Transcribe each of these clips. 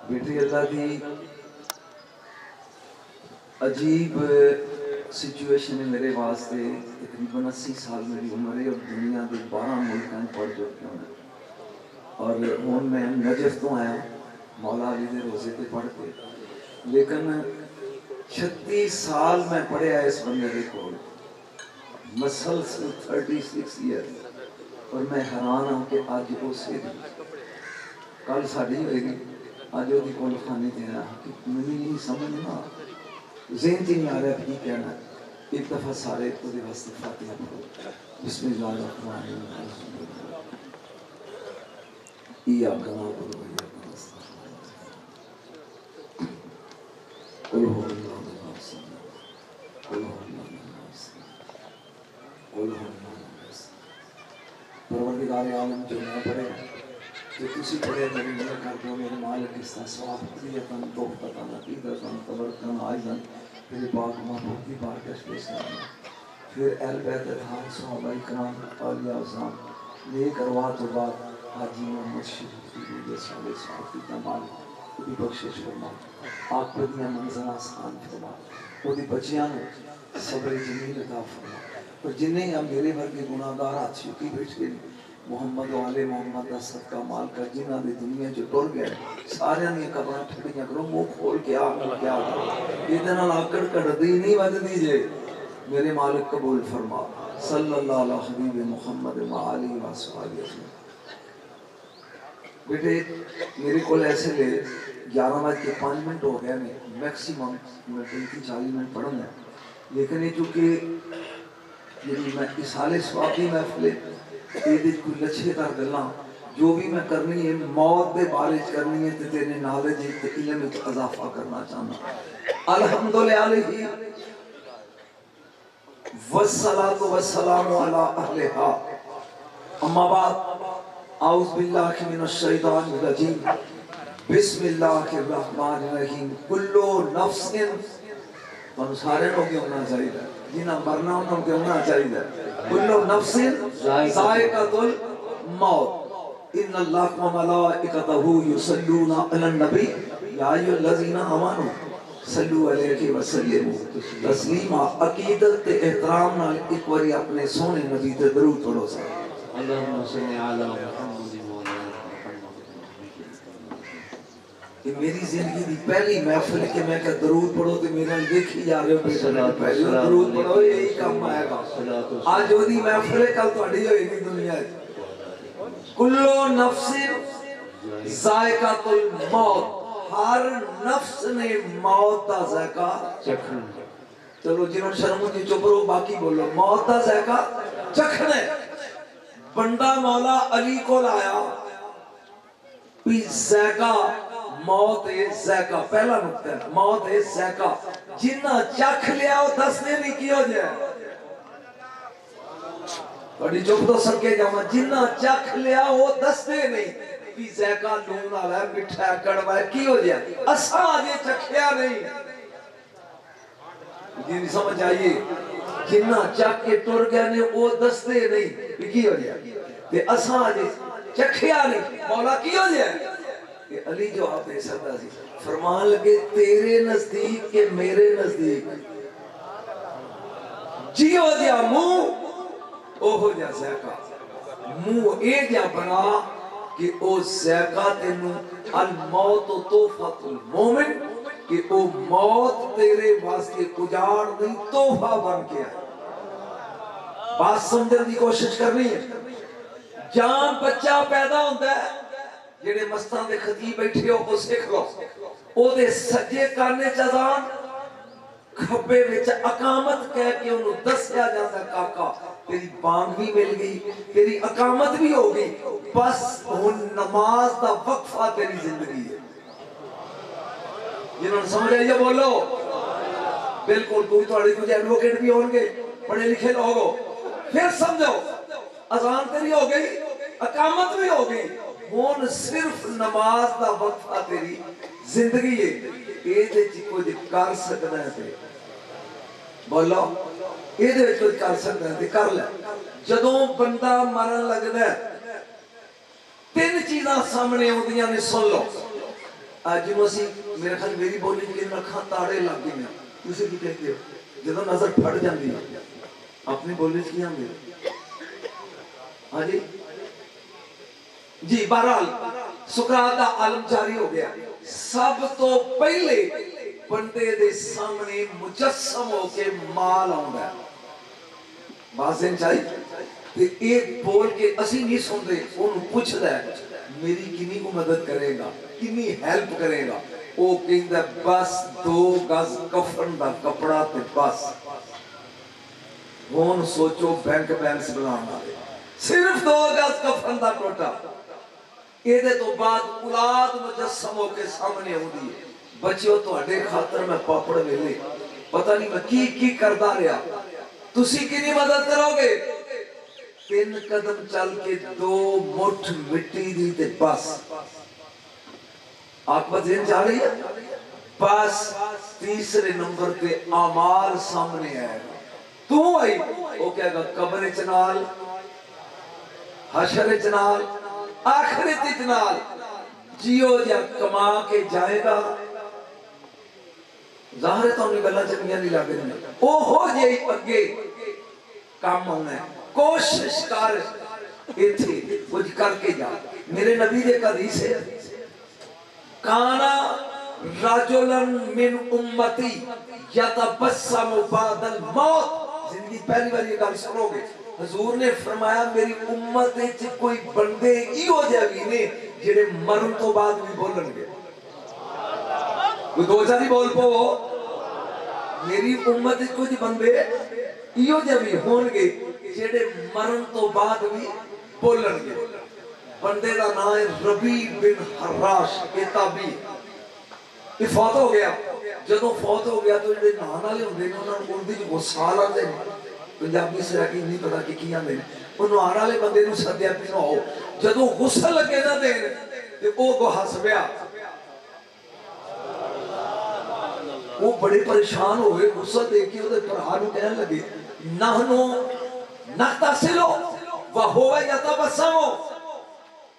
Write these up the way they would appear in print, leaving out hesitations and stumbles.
बेटे अल्लाह की अजीब सिचुएशन है मेरे वास्ते। तकरीबन 80 साल मेरी उम्र है और दुनिया के 12 मुल्क पढ़ चुके हूँ और हूँ मैं नजफ तो आया मौला अली के रोजे पे पढ़ के, लेकिन 36 साल मैं पढ़िया इस बंदे के कोल, मसलसल 36 ईयर, और मैं हैरान हाँ कि अज उसे कल साड़ी होएगी, अज वो कोल खाने देना कि मैंने नहीं समझ ना ज़हन च नहीं आ रहा कि कहना। एक दफ़ा सारे उसके वास्ते फातिहा पढ़ो, बिस्मिल्लाह रहमान रहीम, इय्याका नअबुदु व इय्याका नस्तईन, कुल हुवल्लाहु अहद, कुल हुवल्लाहु अहद, कुल हुवल्लाहु अहद। परवरदिगार आलम जो मैं पढ़े जो तुसी पढ़े मेरी मदद कर दो, मेरे मालिक इसका सवाब अतियतन तोहफतन अकीदतन तबरकन आइज़न तेरे पाक महबूब की बारगाह पेश करना। फिर अहले बैत अतहार सहाबा इकराम औलिया अज़ाम नेक अरवाह तो बाद हाजी मोहम्मद शरीफ की ये सारे साहब की कमाल की बख्शिश फरमा, आप दियां मंज़िलां आसान फरमा, ओदी बच्चियां नूं सब्र जमील अता फरमा। और जिन्हें हम मेरे वर्गे गुनाहगार हाथ चुकी बैठे मुहम्मद वाले मोहम्मद का सदका माल कर जिन्हों ने दुनिया जो टुर गए सारियां दी कब्रां ठंडियां करो, मुंह खोल के क्या ये आकड़ कटदी नहीं वजदी जे। मेरे मालिक कबूल फरमा सल्लल्लाहु अलैहि हबीब मुहम्मद व आलिहि व अस्हाबिहि। बेटे मेरे को ऐसे ले 11:05 हो गया ने, मैक्सिमम मैं 30-40 मिनट पढ़ूंगा, लेकिन ये चूंकि मैं इसाले सवाब की महफिल ये कोई लच्छेदार गल्लां जो भी मैं करनी है मौत के बारे करनी है, तो तेरे नॉलेज ते इल्म में इजाफा करना चाहना। अल्हम्दुलिल्लाह वस्सलातु वस्सलामु अला अहलिहा, अम्मा बाद औज़ु बिल्लाहि मिनश शैतानिर रजीम, बिस्मिल्लाहिर रहमानिर रहीम। कुल्लु नफ्सिन, तुहानू सारे लोग होना चाहिए, जिन्हें मरना उन्होंने होना चाहिए। कुल्लु नफ्सिन ज़ाइक़तुल मौत, इन्नल्लाह व मलाइकतहु युसल्लूना अलन नबी या अय्युहल्लज़ीना आमनू सल्लू अलैहि व सल्लिमू तस्लीमा। अकीदत ते एहतराम नाल एक बारी अपने सोने नबी ते दरूद पढ़ो सा। अल्लाहुम्मा सल्लि अला मुहम्मद व अला ये मेरी जिंदगी की पहली महफिल कि मैं क्या दरूद पढ़ो तो मेरे नाल देखी जा रहे हो, पहले दरूद पढ़ो यही काम आएगा। आज ओदी महफिल कल तुम्हारी होएगी दुनिया में। कुल्लो नफ्सिन ज़ाइक़तुल मौत, हर नफ्स ने मौत का ज़ायका चखना। चलो जिन्होंने शर्म की चुप रहो, बाकी बोलो। मौत का ज़ायका चखना। बंदा मौला अली को लाया भी ज़ायका मौत है, ज़ायका पहला नुक्ता है, मौत है ज़ायका। जिन्ना चख लिया वो दसने नहीं की हो जाए, बड़ी चुप तो सके जावा। जिन्ना चख लिया वो दसते नहीं भी ज़ायका लून वाला है, मिठा है, कड़वा है, की हो जाए। असा आगे चखिया नहीं, जी समझ आइए। जिन्ना चख के टुर गए ने वो दसते नहीं भी की हो जाए, ते असा आगे चखिया नहीं, मौला की हो जाए। कि अली जवाब दे सकता सी, फरमान लगे तेरे नजदीक के मेरे नजदीक जियो दिया मुंह ओहो जा ज़ायका, मुंह ए जा बना कि ओ ज़ायका तेनू अल मौत तोहफतुल मोमिन, कि ओ मौत तेरे वास्ते उजाड़ नहीं तोहफा बन के आए। बात समझने की कोशिश करनी है। जान बच्चा पैदा होता है, जेड़े मस्तां दे खतीब बैठे हो वो सीख लो, ओदे सज्जे काने च अज़ान, खब्बे विच अकामत कह के उन्हें दसया जाता काका तेरी बांग भी मिल गई, तेरी अकामत भी हो गई, बस हुन नमाज दा वक्फा तेरी जिंदगी है। जिन्होंने समझ आइए बोलो बिल्कुल। कोई थोड़ी कुछ एडवोकेट भी होंगे, पढ़े लिखे लोग हो, फिर समझो अज़ान तेरी हो गई, अकामत भी हो गई, हुन सिर्फ नमाज दा वक्फा तेरी जिंदगी है। ये कुछ कर सकता है ते बोलो, ये कुछ कर सकता है कर ले। जदों बंदा मरन लगदा तीन चीज़ां सामने आउंदियां ने, सुन लो। ਅੱਜ ਨੂੰ ਅਸੀਂ ਮੇਰੇ ਖਿਆਲ ਮੇਰੀ ਬੋਲੀ ਚ ਕਿੰਨਾ ਅੱਖਾਂ ਤਾੜੇ ਲੱਗ ਗਈਆਂ, ਤੁਸੀਂ ਕੀ ਕਹਿੰਦੇ ਹੋ ਜਦੋਂ ਨਜ਼ਰ ਫੜ ਜਾਂਦੀ ਹੈ ਆਪਣੀ ਬੋਲੀ ਚ ਕੀ ਆਂਦੇ ਹਾਂਜੀ ਜੀ। ਬਹਰਾਲ ਸੁਕਰਾਤ ਦਾ ਆਲਮ ਜਾਰੀ ਹੋ ਗਿਆ। ਸਭ ਤੋਂ ਪਹਿਲੇ ਬੰਦੇ ਦੇ ਸਾਹਮਣੇ ਮੁਜੱਸਮ ਹੋ ਕੇ ਮਾਲ ਆਉਂਦਾ ਹੈ ਬਾਜ਼ਨ ਚਾਹੀ ਤੇ ਇਹ ਬੋਲ ਕੇ ਅਸੀਂ ਨਹੀਂ ਸੁਣਦੇ, ਉਹਨੂੰ ਪੁੱਛਦਾ ਮੇਰੀ ਕਿੰਨੀ ਕੋ ਮਦਦ ਕਰੇਗਾ, ਕਿੰਨੀ ਹੈਲਪ ਕਰੇਗਾ। ਉਹ ਕਹਿੰਦਾ ਬਸ 2 ਗਜ਼ ਕਫਨ ਦਾ ਕਪੜਾ ਤੇ ਬਸ। ਹੁਣ ਸੋਚੋ ਬੈਂਕ ਬੈਲੈਂਸ ਬਣਾਉਣ ਵਾਲੇ ਸਿਰਫ 2 ਗਜ਼ ਕਫਨ ਦਾ ਟੋਟਾ। ਇਹਦੇ ਤੋਂ ਬਾਅਦ ਔਲਾਦ ਮੁਜੱਸਮ ਹੋ ਕੇ ਸਾਹਮਣੇ ਆਉਂਦੀ ਹੈ। ਬੱਚਿਓ ਤੁਹਾਡੇ ਖਾਤਰ ਮੈਂ ਪਾਪੜ ਵੇਲੇ ਪਤਾ ਨਹੀਂ ਮੈਂ ਕੀ ਕਰਦਾ ਰਿਹਾ, ਤੁਸੀਂ ਕਿੰਨੀ ਮਦਦ ਕਰੋਗੇ। 3 ਕਦਮ ਚੱਲ ਕੇ 2 ਮੁੱਠ ਮਿੱਟੀ ਦੀ ਤੇ ਬਸ ਆਕਬਤ ਜ਼ਿਹਨ ਜਾ ਰਹੀ ਹੈ। ਬਸ ਤੀਸਰੇ ਨੰਬਰ ਤੇ ਆਮਾਲ ਸਾਹਮਣੇ ਆਏਗਾ। ਤੂੰ ਆਈ ਉਹ ਕਹੇਗਾ ਕਬਰ ਚ ਨਾਲ, ਹਸ਼ਰ ਚ ਨਾਲ, ਆਖਿਰਤ ਚ ਨਾਲ। ਜਿਉ ਜਿਹਾ ਕਮਾ ਕੇ ਜਾਏਗਾ ਜ਼ਾਹਰ ਤੁਹਾਨੂੰ ਗੱਲਾਂ ਚੰਗੀਆਂ ਨਹੀਂ ਲੱਗ ਰਹੀਆਂ, ਉਹ ਜਿਹੀ ਅੱਗੇ ਕੰਮ ਆਉਣਾ ਹੈ। ਕੋਸ਼ਿਸ਼ ਕਰ ਇੱਥੇ ਕੁਝ ਕਰਕੇ ਜਾ। ਮੇਰੇ ਨਬੀ ਦੇ ਹਦੀਸ ਹੈ ਕਾਨਾ रजुलन मिन उम्मती यतबस्समु बादल मौत। जिंदगी पहली बार ये गल सुनोगे, हजूर ने फरमाया मेरी उम्मत विच कोई बंदे इहो जिहे ने जेड़े मरण तो बाद भी बोलणगे। कोई दो चार ही बोल पवो, मेरी उम्मत विच कुछ बंदे इहो जिहे होणगे जेड़े मरण तो बाद भी बोलणगे। बंदे दा नाम है रबी बिन हराश किताबी। ये फौत हो गया, जदों फौत हो गया तो जेडे नाम वाले होंदे ने उन्हां नूं उहदे च गुस्सा आंदे ने। पंजाबी सराकी नहीं पता कि आंदे ने। उह नहाण वाले बंदे नूं सद्दिया कि नहाओ, जदों गुस्सा लगे ना देन ते ओह को हस पिया। वो बड़े परेशान हो गए, गुस्सा देख के उहदे भरा नूं कहण लगे नहनु नक्तसिलो व हुवा यतबस्समु।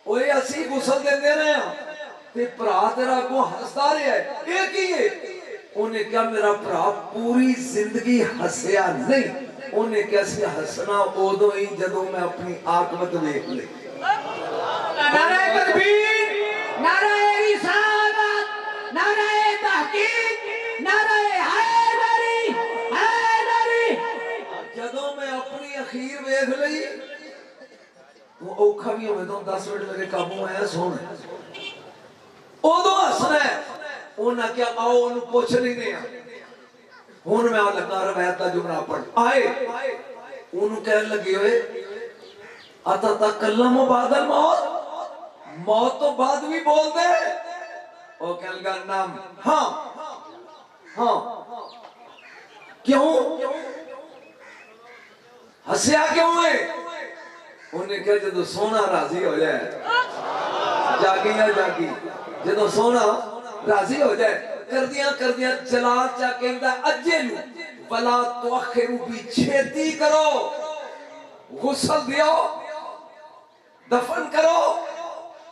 ओए असीं गुस्सा देंदे रहे हां ते भरा तेरा अगों हसदा रहा है, ये की है? उन्हें क्या मेरा भरा पूरी जिंदगी हसया नहीं। उन्हें क्या सी हसना उदों ही जदों मैं अपनी आकमत देख ली। नारे तकबीर, नारे रिसालत, नारे तहकीक, नारे हैदरी, हैदरी। जदों मैं अपनी अखीर देख ली वो औखा भी होवे तो 10 मिनट लगे काबू आया सोन उदों हसना है। उन्हें क्या आओ उन्हें पूछ लेने हुण मैं लगा रवायत का जुमला पढ़ आए उन्हें कह लगे हुए अता तकल्लम बादल मौत, मौत तो बाद भी बोलते और कह लगा नाम हाँ हाँ क्यों हसया क्यों है? उन्हें कहा जदों सोना राजी हो जाए जागी ना जागी, जदों सोना राजी हो जाए करदियां करदियां जलाल चा कहंदा अज्जे नू वला तुअखिरु भी छेती करो, गुस्ल दियो, दफन करो।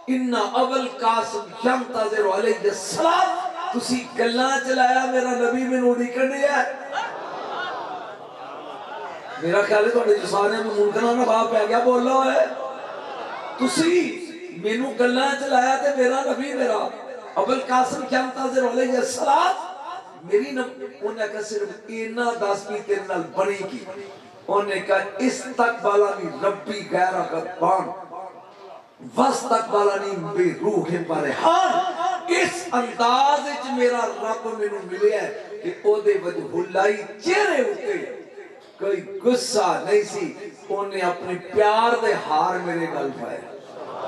इन्ना अवल कासिम यंतज़िरु अलैहि सलात। तुसी गल्लां चलाया मेरा नबी मैनू उड़ीकण दिया। मेरा ख्याल है तुहाडे सारे नूं मुनकरां दा बाप पै गया बोलो है। तुसी मैनू गल्लां चलाया ते मेरा नबी मेरा अबुल कासिम यंतज़िरु अलैहि सलात मेरी उन्हें कहा सिर्फ इना दस भी तेरे नाल बनी की। उन्हें कहा इस्तक़बालनी रब्बी गैरा गद्बान वस्तक़बालनी बिरूह फरहान। इस अंदाज विच मेरा रब मैनू मिलिया कि ओदे वजहुल्लाही चेहरे उत्ते कोई गुस्सा नहीं सी। उन्हें अपने प्यार दे हार मेरे गल पाए।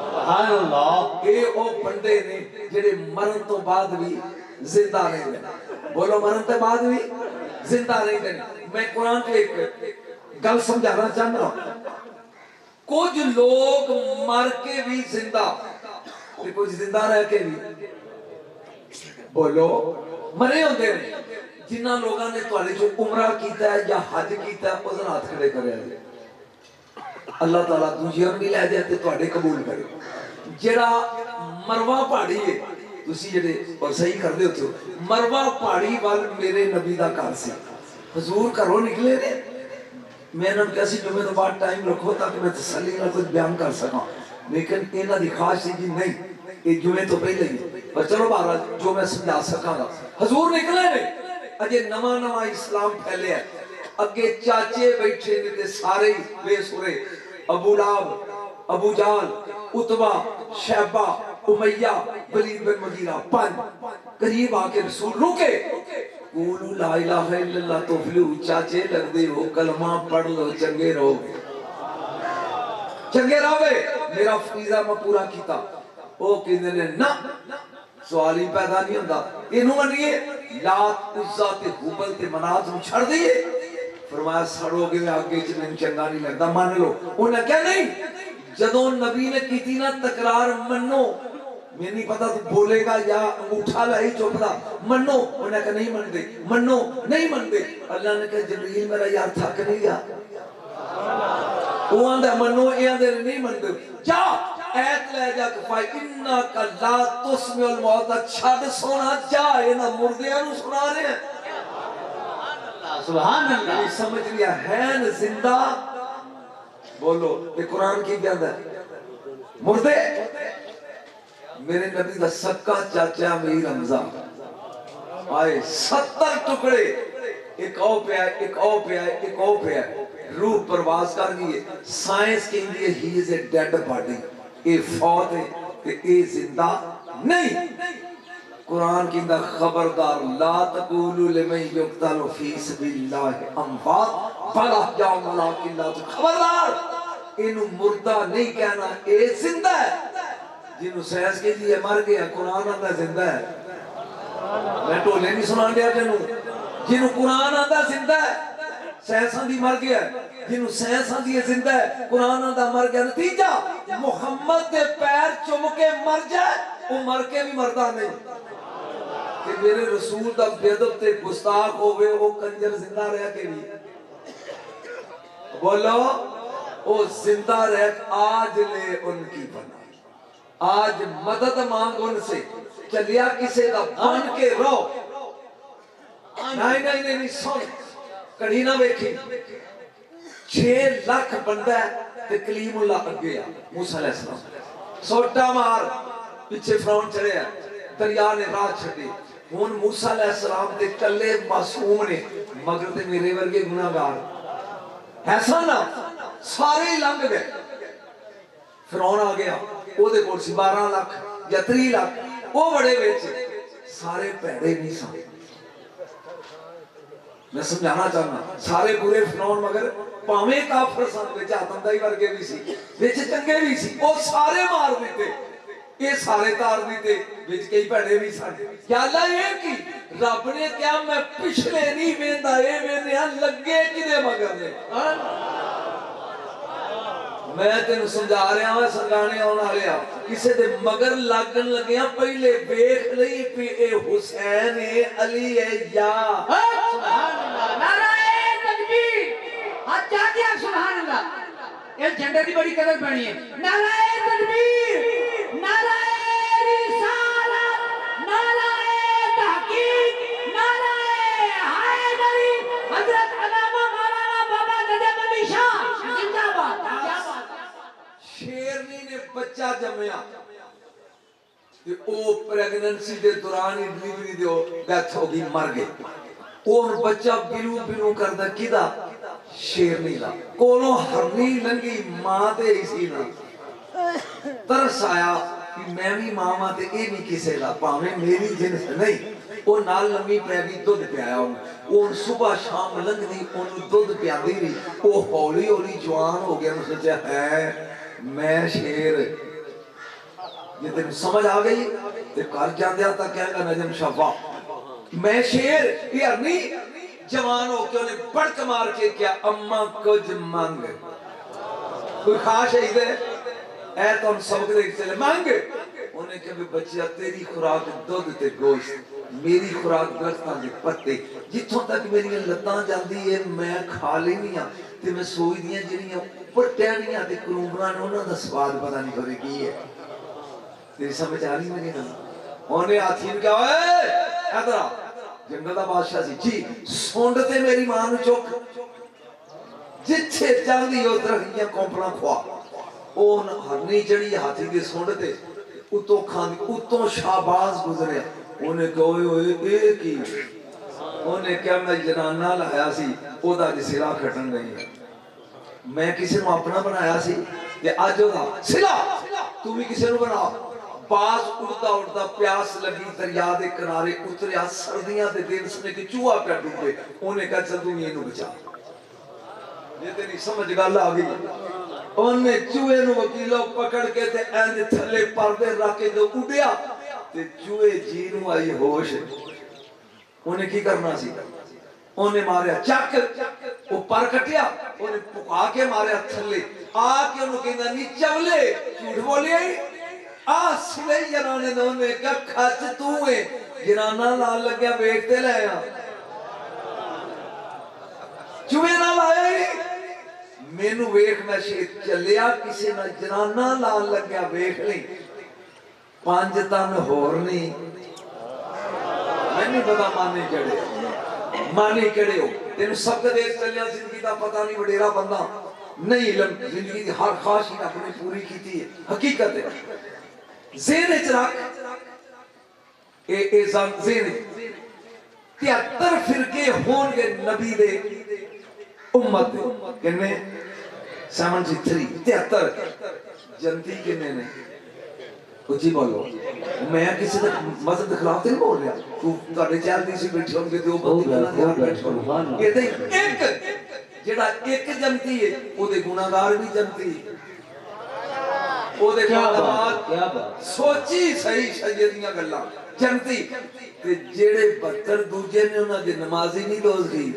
सुभान अल्लाह। ये ओ बंदे ने जेडे मरण तो बाद भी जिंदा रहे। बोलो मरण तो बाद भी जिंदा रहे। मैं कुरान को एक गल समझाना चाहता हूं। कुछ लोग मर के भी जिंदा, कुछ जिंदा रह के भी बोलो मरे होते हैं। जिन्ना लोगों ने तुहाडे जो उमरा कीता है या हज कीता है उस हाथ खड़े करे अल्लाह ताला दूजियां भी लै जाए ते तुहाडे कबूल करे। जेड़ा मरवा पहाड़ी है ਤੁਸੀਂ ਜਿਹੜੇ ਔਰ ਸਹੀ ਕਰਦੇ ਹੋ ਮਰਵਾ ਪਹਾੜੀ ਵੱਲ ਮੇਰੇ ਨਬੀ ਦਾ ਘਰ ਸੀ ਹਜ਼ੂਰ ਘਰੋਂ ਨਿਕਲੇ ਨੇ ਮੈਂ ਇਹਨਾਂ ਨੂੰ ਕਿਹਾ ਸੀ ਜੁਮੇ ਤੋਂ ਬਾਅਦ ਟਾਈਮ ਰੱਖੋ ਤਾਂ ਕਿ ਮੈਂ ਤਸੱਲੀ ਨਾਲ ਕੁਝ ਬਿਆਨ ਕਰ ਸਕਾਂ ਲੇਕਿਨ ਇਹਨਾਂ ਦੀ ਖਾਸ਼ ਸੀ ਕਿ ਨਹੀਂ ਇਹ ਜੁਮੇ ਤੋਂ ਪਹਿਲੇ ਹੀ ਪਰ ਚਲੋ ਬਹਰਾਲ ਜੋ ਮੈਂ ਸਮਝਾ ਸਕਾਂਗਾ ਹਜ਼ੂਰ ਨਿਕਲੇ ਨੇ ਅਜੇ ਨਵਾਂ ਇਸਲਾਮ ਫੈਲਿਆ ਅੱਗੇ ਚਾਚੇ ਬੈਠੇ ਨੇ ਤੇ ਸਾਰੇ ਬੇਸੁਰੇ ਅਬੂ ਲਾਹਬ ਅਬੂ ਜਾਲ ਉਤਬਾ शैबा उमैया वलीद बिन मुगीरा पंज करीब आके रसूल रुके कूलू ला इलाहा इल्लल्लाह तुफलिहू चाचे लगदे हो कलमा पढ़ लो चंगे रहो मेरा फरीज़ा मैं पूरा कीता ओ कहंदे ने ना सवाल ही पैदा नहीं हुंदा इनू मनिए लात उज़्ज़ा ते हुबल ते मनात नू छड़ दईए फरमाया सड़ोगे आगे च मैनू चंगा नहीं लगदा मान लो उन्हें कहा नहीं जदों नबी ने की ना तकरार मनो मैं नहीं पता तू बोलेगा या अंगूठा लाई चुपदा मनो उन्हें कहा नहीं मनते मनो नहीं मनते अल्लाह ने कहा जबरील मेरा यार थक नहीं गया वो आंदा मनो ये आंदे नहीं मनते जा ऐत ले जा कफाई इन्ना का ला तुस्मिउल मौत छड़ सोना जा इना मुर्दियां नु सुना रहे हैं सुभान अल्लाह समझ लिया है न जिंदा बोलो ये कुरान की क्या है मुर्दे मेरे नबी का सक्का चाचा मीर हमजा आए 70 टुकड़े एक औ पे आए एक औ पे आए एक औ पे आए रूह प्रवास कर गई साइंस कहती है he is a dead body ये फौत है कि ये जिंदा नहीं कुरान कहता खबरदार ला तकूलू लिमन युक्तलु फी सबिलिल्लाह अमवात बल अहयाउ वलाकिन ला खबरदार इनु मुर्दा नहीं कहना ए जिंदा है जिन्हों साइंस के लिए मर गया कुरान आंदा जिंदा है मैं ढोले नहीं सुना दिया तेनू जिन्हों कुरान आंदा जिंदा है साइंस आंदी मर गया जिन्हों साइंस आंदी है जिंदा है कुरान आंदा मर गया नतीजा मुहम्मद दे पैर चुम के मर जाए वो मर के भी मरदा नहीं कि मेरे रसूल दा बेअदब ते गुस्ताख होवे वो कंजर जिंदा रह के भी बोलो ओ जिंदा रह आज ले उनकी बना आज मदद मांग उनसे चलिया किसे दा बन के रो नहीं सुन कड़ी ना वेखी 6 लाख बंदा ते कलीमुल्लाह अगे आ मूसा अलैहिस्सलाम सोटा मार पीछे फरौन चढ़िया दरिया ने राह छड़ी हुन मूसा अलैहिस्सलाम ते कल्ले मासूम ने मगर ते मेरे वर्गे गुनाहगार ऐसा ना सारे लंघ गए फिरौन आ गया ओदे कोल सी 12 लाख या 3 लाख वो बड़े विच सारे भैड़े नहीं सन मैं समझाना चाहना सारे बुरे फिरौन मगर भावें काफिर सन विच आतंकवादी वर्गे भी सी विच चंगे भी सी वो सारे मार दिते ये सारे तार दिते विच कई भैड़े भी सन क्या अल्लाह ये की रब ने क्या मैं पिछले नहीं वेंदा ए वेंदे लगे किदे मगर ने मैं तेन समझा रहा हां समझाने आने वाले आ किसे दे मगर लागन लगे पहले देख लई कि ए हुसैन है अली है या सुभान अल्लाह नारे तकबीर हाथ जाके सुभान अल्लाह ये झंडे की बड़ी कदर बनी है नारे तकबीर नारे रिसालत नारे तहकीक नारे हैदरी हजरत अल्लामा मौलाना बाबा नजम अली शाह जिंदाबाद शेरनी ने बच्चा जमया ते ओ प्रेगनेंसी दे दौरान ही डिलीवरी दे डेथ हो गई मर गए और बच्चा बिलू बिलू करदा किदा शेरनी दा कोलों हरनी लंगी मां ते इसी ना तरस आया कि मैं भी मां मां ते ए भी किसे दा भावें मेरी जिन्स नहीं ओ नाल लंबी पैगी दूध पियाया ओ सुबह शाम लंघदी ओनु दूध पियादी रही ओ हौली हौली जवान हो गया मैं सोचा है मैं शेर ये तेन समझ आ गई ते घर जांदे तक कहेगा नजम शफा मैं शेर ये हरनी जवान हो के उन्हें बड़क मार के क्या अम्मा कुछ मांग कोई खास है इधर ऐ तो हम सबक दे चले मांग उन्हें कभी बच्चा तेरी खुराक दूध ते गोश्त मेरी खुराक दरख्तां दे पत्ते जिथों तक मेरी लत्तां जांदी है मैं खा लेनी हां ते मैं सोचदी हां जेड़ियां ऊपर टहनियां ते करूंबरां ने उन्हां दा स्वाद पता नहीं होवे की है तेरी समझ आ रही मेरी ना ਉਹਨੇ ਹਾਥੀ ਨੂੰ ਕਿਹਾ ਓਏ ਇਧਰ ਆ ਜੰਗਲ ਦਾ ਬਾਦਸ਼ਾਹ ਸੀ ਜੀ ਸੁੰਡ ਤੇ ਮੇਰੀ ਮਾਂ ਨੂੰ ਚੁੱਕ ਜਿੱਥੇ ਚਾਹਦੀ ਉਧਰ ਦੀਆਂ ਕੋਂਪਲਾਂ ਖਵਾ ਉਹ ਹਰਨੀ ਜਿਹੜੀ ਹਾਥੀ ਦੀ ਸੁੰਡ ਤੇ ਉਤੋਂ ਖਾਂਦੀ ਉਤੋਂ ਸ਼ਾਬਾਜ਼ ਗੁਜ਼ਰਿਆ ਉਹਨੇ ਕਿਹਾ ਓਏ ਇਹ ਕੀ ਉਹਨੇ ਕਿਹਾ ਮੈਂ ਜਨਾਨਾ ਲਾਇਆ ਸੀ ਉਹਦਾ ਸਿਰਾ ਖੱਟਣ ਗਈ ਮੈਂ ਕਿਸੇ ਨੂੰ ਆਪਣਾ ਬਣਾਇਆ ਸੀ ਤੇ ਅੱਜ ਉਹਦਾ ਸਿਲਾ ਤੂੰ ਵੀ ਕਿਸੇ ਨੂੰ ਬਣਾ ਬਾਜ਼ ਉੜਦਾ ਉੜਦਾ ਪਿਆਸ ਲੱਗੀ ਦਰਿਆ ਦੇ ਕਿਨਾਰੇ ਉਤਰਿਆ ਸਰਦੀਆਂ ਦੇ ਦਿਨ ਸਨੇ ਕਿ ਚੂਹਾ ਪਿਆ ਡੁੱਬੇ ਉਹਨੇ ਕਿਹਾ ਚਲ ਤੂੰ ਇਹਨੂੰ ਬਚਾ ਇਹ ਤੇਰੀ ਸਮਝ ਗੱਲ ਆ ਗਈ ਉਹਨੇ ਚੂਹੇ ਨੂੰ ਵਕੀਲੋਂ ਪਕੜ ਕੇ ਤੇ ਇੰਜ ਥੱਲੇ ਪਰਦੇ ਰੱਖ ਕੇ ਜੋ ਉੱਡਿਆ ਤੇ ਚੂਹੇ ਜੀ ਨੂੰ ਆਈ ਹੋਸ਼ ਉਹਨੇ ਕੀ ਕਰਨਾ ਸੀ ਉਹਨੇ ਮਾਰਿਆ ਚੱਕ ਉਹ ਪਰ ਕੱਟਿਆ ਉਹਨੇ ਪੁਕਾ ਕੇ ਮਾਰਿਆ ਥੱਲੇ ਆ ਕੇ ਉਹਨੂੰ ਕਹਿੰਦਾ ਨੀ ਚਵਲੇ ਝੂਠ ਬੋਲਿਆ ਆ ਸਿਲੇ ਜਨਾਨੇ ਨੇ ਉਹਨੇ ਕਿਹਾ ਖੱਚ ਤੂੰ ਏ ਜਨਾਨਾ ਨਾਲ ਲੱਗਿਆ ਵੇਖ ਤੇ ਲੈ ਆ ਚੂਹੇ ਨਾਲ ਆਏ ਮੈਨੂੰ ਵੇਖ ਮੈਂ ਸ਼ੇਰ ਚੱਲਿਆ ਕਿਸੇ ਨਾਲ ਜਨਾਨਾ ਨਾਲ ਲੱਗਿਆ ਵੇਖ ਲਈ 5 ਤਨ ਹੋਰ ਨਹੀਂ ਮੈਨੂੰ ਪਤਾ ਮਾਨੇ ਕਿਹੜੇ ਹੋ ਤੈਨੂੰ ਸਭ ਦੇ ਚੱਲਿਆ ਜ਼ਿੰਦਗੀ ਦਾ ਪਤਾ ਨਹੀਂ ਵਡੇਰਾ ਬੰਦਾ ਨਹੀਂ ਇਲਮ ਜ਼ਿੰਦਗੀ ਦੀ ਹਰ ਖਾਸ਼ ਹੀ ਆਪਣੀ ਪੂਰੀ ਕੀਤੀ ਹੈ ਹਕੀਕਤ ਹੈ ਜ਼ੇਨ ਚ ਰੱਖ ਇਹ ਜ਼ੇਨ 73 ਫਿਰਕੇ ਹੋਣਗੇ ਨਬੀ ਦੇ ਉਮਤ ਦੇ ਕਿੰਨੇ 73 ਜਨਤੀ ਕਿੰਨੇ ਨੇ ਉੱਚੀ ਬੋਲੋ ਮੈਂ ਕਿਸੇ ਦੇ ਮਜ਼ਹਬ ਦੇ ਖਿਲਾਫ ਤੇ ਨਹੀਂ ਬੋਲ ਰਿਹਾ ਤੂੰ ਤੁਹਾਡੇ ਚੈਨਲ ਸੀ ਬੈਠੇ ਹੋਣਗੇ ਤੇ ਉਹ ਬੰਦੇ ਨਾਲ ਬੈਠੇ ਹੋਣਗੇ ਇਹਦੇ ਇੱਕ ਜਿਹੜਾ ਇੱਕ ਜਨਤੀ ਹੈ ਉਹਦੇ ਗੁਨਾਹਗਾਰ ਵੀ ਜਨਤੀ ਉਹਦੇ ਬਾਤ ਸੋਚੀ ਸਹੀ ਸ਼ਰੀਅਤ ਦੀਆਂ ਗੱਲਾਂ ਜਨਤੀ ਤੇ ਜਿਹੜੇ 72 ਦੂਜੇ ਨੇ ਉਹਨਾਂ ਦੇ ਨਮਾਜ਼ੀ ਨਹੀਂ ਦੋਜ਼ਗੀ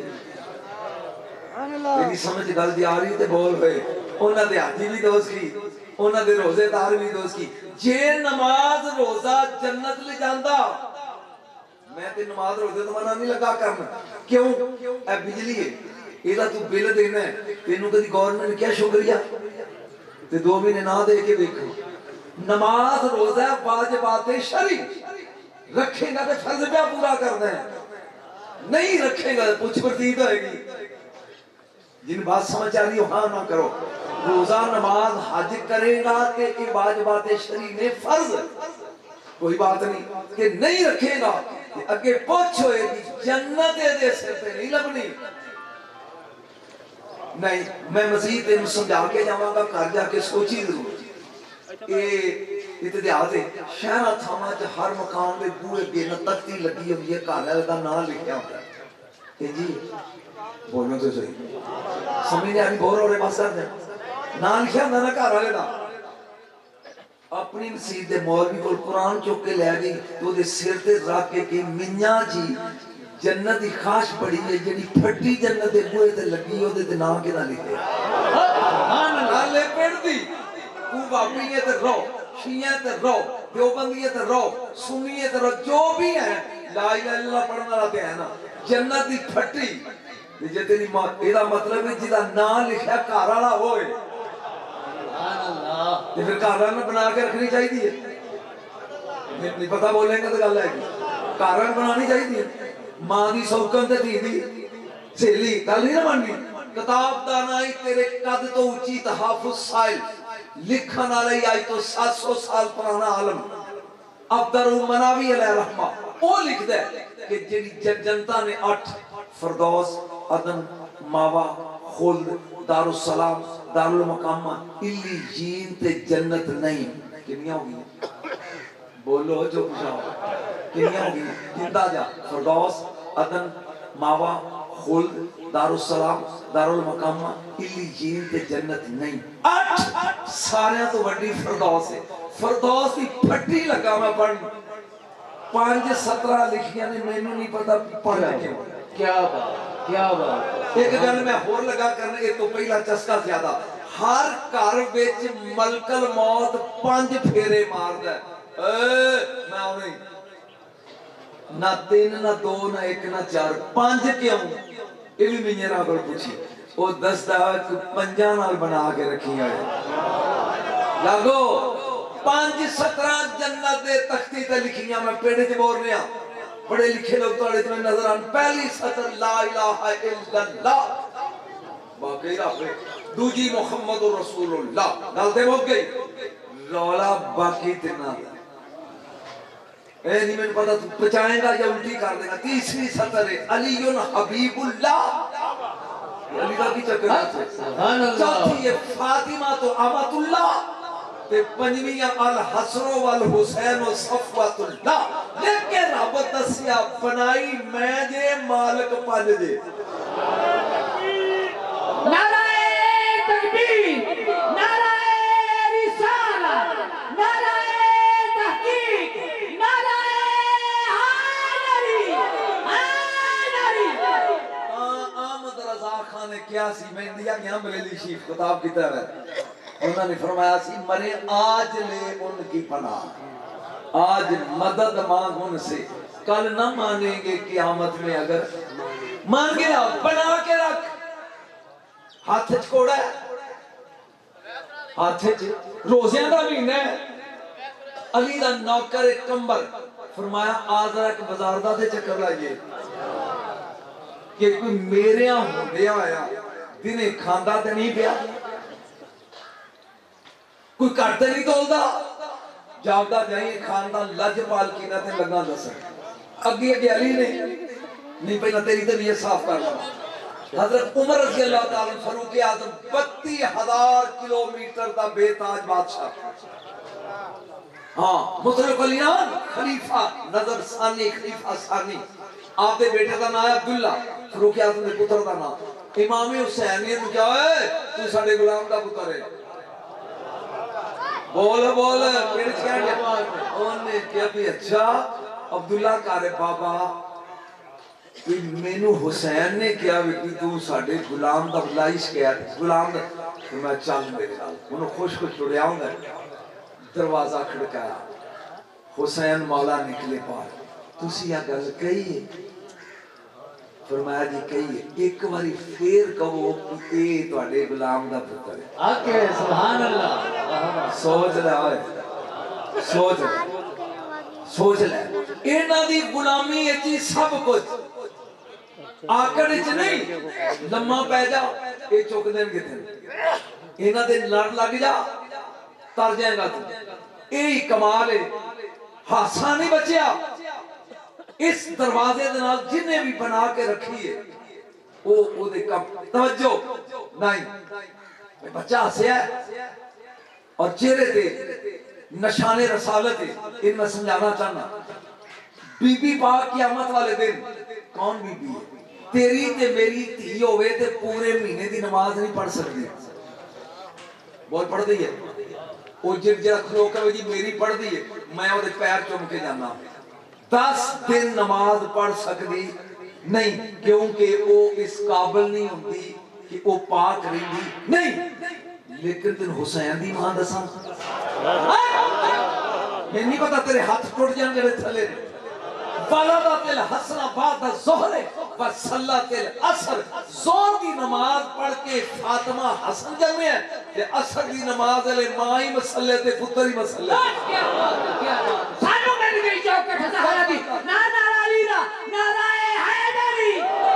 ਤੇਰੀ ਸਮਝ ਗੱਲ ਦੀ ਆ ਰਹੀ ਤੇ ਬੋਲ ਹੋਏ ਉਹਨਾਂ ਦੇ ਹਾਜੀ ਵੀ ਦੋਜ਼ਗੀ ਉਹਨਾਂ ਦੇ ਰੋਜ਼ੇਦਾਰ ਵੀ ਦੋਜ਼ਗੀ ਜੇ ਨਮਾਜ਼ ਰੋਜ਼ਾ ਜੰਨਤ ਲੈ ਜਾਂਦਾ ਮੈਂ ਤੇ ਨਮਾਜ਼ ਰੋਜ਼ੇ ਤੋਂ ਮਨਾ ਨਹੀਂ ਲੱਗਾ ਕਰਨ ਕਿਉਂ ਇਹ ਬਿਜਲੀ ਹੈ ਇਹਦਾ ਤੂੰ ਬਿੱਲ ਦੇਣਾ ਤੈਨੂੰ ਕਦੀ ਗਵਰਨਮੈਂਟ ਨੇ ਕਿਹਾ ਸ਼ੁਕਰੀਆ ਤੇ 2 ਮਹੀਨੇ ਨਾ ਦੇ ਕੇ ਵੇਖੋ ਨਮਾਜ਼ ਰੋਜ਼ਾ ਵਾਜਬਾਤ ਸ਼ਰਈ ਰੱਖੇਗਾ ਤੇ ਫਰਜ਼ ਪਿਆ ਪੂਰਾ ਕਰਨਾ ਹੈ ਨਹੀਂ ਰੱਖੇਗਾ तो पुछ प्रतीत होएगी जिन बात समझ आ रही हो हाँ ना करो रोजा नमाज हज करेगा कि वाजबात शरी ने फर्ज कोई बात नहीं कि नहीं रखेगा अगे पुछ होएगी जन्नत दे सिर पे नहीं लभनी नहीं मैं मजीद तेन समझा के जावांगा घर जाके सोची जरूर इतिहास शहर थावां च हर मकान के बूहे अगे तख्ती लगी हुई है घर वाले का नाम लिखा होता है जी बोलो तो सही समझ नहीं आ रही बोर हो रहे बस कर दे नाम लिखा होता ना घर वाले का अपनी मसीत के मौलवी को कुरान चुक के लै गई तो ਉਹਦੇ सिर ते रख के मियां जी जन्नत की खाश बड़ी है जी फटी जन्नत के बूहे ते लगी ਉਹਦੇ ते नाम किदा लिखे सुभान अल्लाह ले पढ़दी तू बाबी है ते रो शिया ते रो देवबंदी ते रो सुन्नी ते रो जो भी है ला इलाहा इल्लल्लाह पढ़ने वाला ते है ना जन्नत की फटी जे तेरी मां एदा मतलब है जिदा नाम लिखा घर वाला होए सुभान अल्लाह ते फिर घर वाला बना के रखनी चाहिए नहीं पता बोलेंगे तो गल है घर वाला बनानी चाहिए मां दी सौकन ते धी दी सहेली गल नहीं ना बननी किताब दा नाई तेरे कद तो ऊंची तहफुज साइल लिखन वाले आज तो 700 साल पुराना आलम अब्दुर मनावी अलैहि रहमा वो लिखदा है कि जेडी जनता ने 8 फरदौस अदन मावा खुल्द दारुस सलाम दारुल मकामा इल्लीजीन ते जन्नत नहीं कितनी होगी बोलो जो पूछा कितनी होगी जिंदा जा फरदौस अदन मावा खुल्द दारुस सलाम दारुल मकामा इल्लीजीन ते जन्नत नहीं 8 सारे तो बड़ी फरदौस है फरदौस की फटी लगा मैं पढ़ 5-17 लिखियां ने मैनू नहीं पता पढ़ क्यों क्या बात एक गल मैं होर लगा करने ये तो पहला चस्का ज्यादा हर घर विच मलकल मौत 5 फेरे मारदा मैं नहीं ना 3 ना 2 ना 1 ना 4 5 क्यों ये भी मेरा को पूछी वो 10 पंजा नाल बना के रखी है लागो 5 17 जन्नत दे तख्ती ते लिखियां मैं पेड़ च बोल रहा बड़े लिखे लोग तुहाडे ते नजर आन पहली सतर ला इलाहा इल्लल्लाह बाकी रब दूजी मुहम्मदुर रसूलुल्लाह गल ते मुक गई रौला बाकी तिना ए नहीं मैंने पता तू बचाएगा या उल्टी कर देगा तीसरी सतर है अलीयुन हबीबुल्लाह अली का की चक्कर है सुभान अल्लाह चौथी है फातिमा तो अमतुल्लाह ते पंजवी अल हसरो वल हुसैन व सफवतुल्लाह लेकिन रब दसिया बनाई मैं जे मालिक पंज जे नाराए तकबीर नाराए रिसालत नाराए तहकीक नाराए हैदरी आमद रजा खान ने क्या सी मैं इंडिया के बरेली शरीफ किताब की तरह उन्होंने फरमाया सी मरे आज ले उनकी पनाह आज मदद मांग उनसे कल न मानेंगे कियामत में अगर मान गया बना के रख हाथ च कोड़ा है हाथ च रोज़ियां दा महीना है अली दा नौकर एक कंबर फरमाया आज जरा एक बाजार दा ते चक्कर लाइए कि कोई मेरे होंदिया आया दिने खांदा ते नहीं पिया कोई घट ते नहीं तोलदा जावदा जाइए खानदान लजपाल की ना ते लगा दस अगे अगे अली ने नहीं पहला तेरी ते ये साफ कर ला हजरत उमर रज़ी अल्लाह ताला फारूक आज़म 32,000 किलोमीटर दा बेताज बादशाह हां मुतलक अलीयान खलीफा नजर सानी खलीफा सानी आपके बेटे का नाम है अब्दुल्ला फारूक आज़म के पुत्र का नाम इमाम हुसैन ने क्या है तू साडे गुलाम का पुत्र है बोल बोल फिर क्या उन्होंने क्या भी अच्छा अब्दुल्ला कारे बाबा कि मेनू हुसैन ने क्या कि तू साडे गुलाम दा बुलाइश किया गुलाम दा तो मैं चल मेरे नाल उन्होंने खुश खुश छुड़िया हुंदा दरवाजा खड़काया हुसैन मौला निकले बाहर तुसी आ गल कही है फरमाया जी कही एक बारी फिर कहो कि ये तुहाडे गुलाम दा पुत्र है आके सुभान अल्लाह सोच ले ओए सोच ले इन्हां दी गुलामी विच ही सब कुछ आकड़ च नहीं लम्मा पै जा ये चुक देन किथे इन्हां दे लड़ लग जा तर जाएगा तू यही कमाल है हासा नहीं बचिया इस दरवाजे दे नाल जिन्ने भी बना के रखी है वो ओदे कम तवज्जो नहीं बच्चा हसया और चेहरे पे निशाने रसालत है इन मैं समझाना चाहना बीबी पाक क़यामत वाले दिन कौन बीबी है तेरी ते मेरी धी होवे ते पूरे महीने दी नमाज नहीं पढ़ सकती बहुत पढ़दी है वो जिहड़ा खलो के जी मेरी पढ़दी है मैं ओदे पैर चुम के जाना 10 दिन नमाज पढ़ सकती नहीं क्योंकि वो इस काबिल नहीं होती कि वो पाक रही नहीं लेकिन तेन हुसैन दी मां दसा मैं नहीं पता तेरे हाथ टूट जाएंगे थले वाला तिल हसना बाद ज़ोहर व सल्लतिल असर ज़ोहर की नमाज पढ़ के फातिमा हसन जमे है ते असर की नमाज ले मां ही मसले ते पुत्र ही मसले क्या बात सानू मिल गई चौकट सहारा दी ना नारा अली दा नारा हैदरी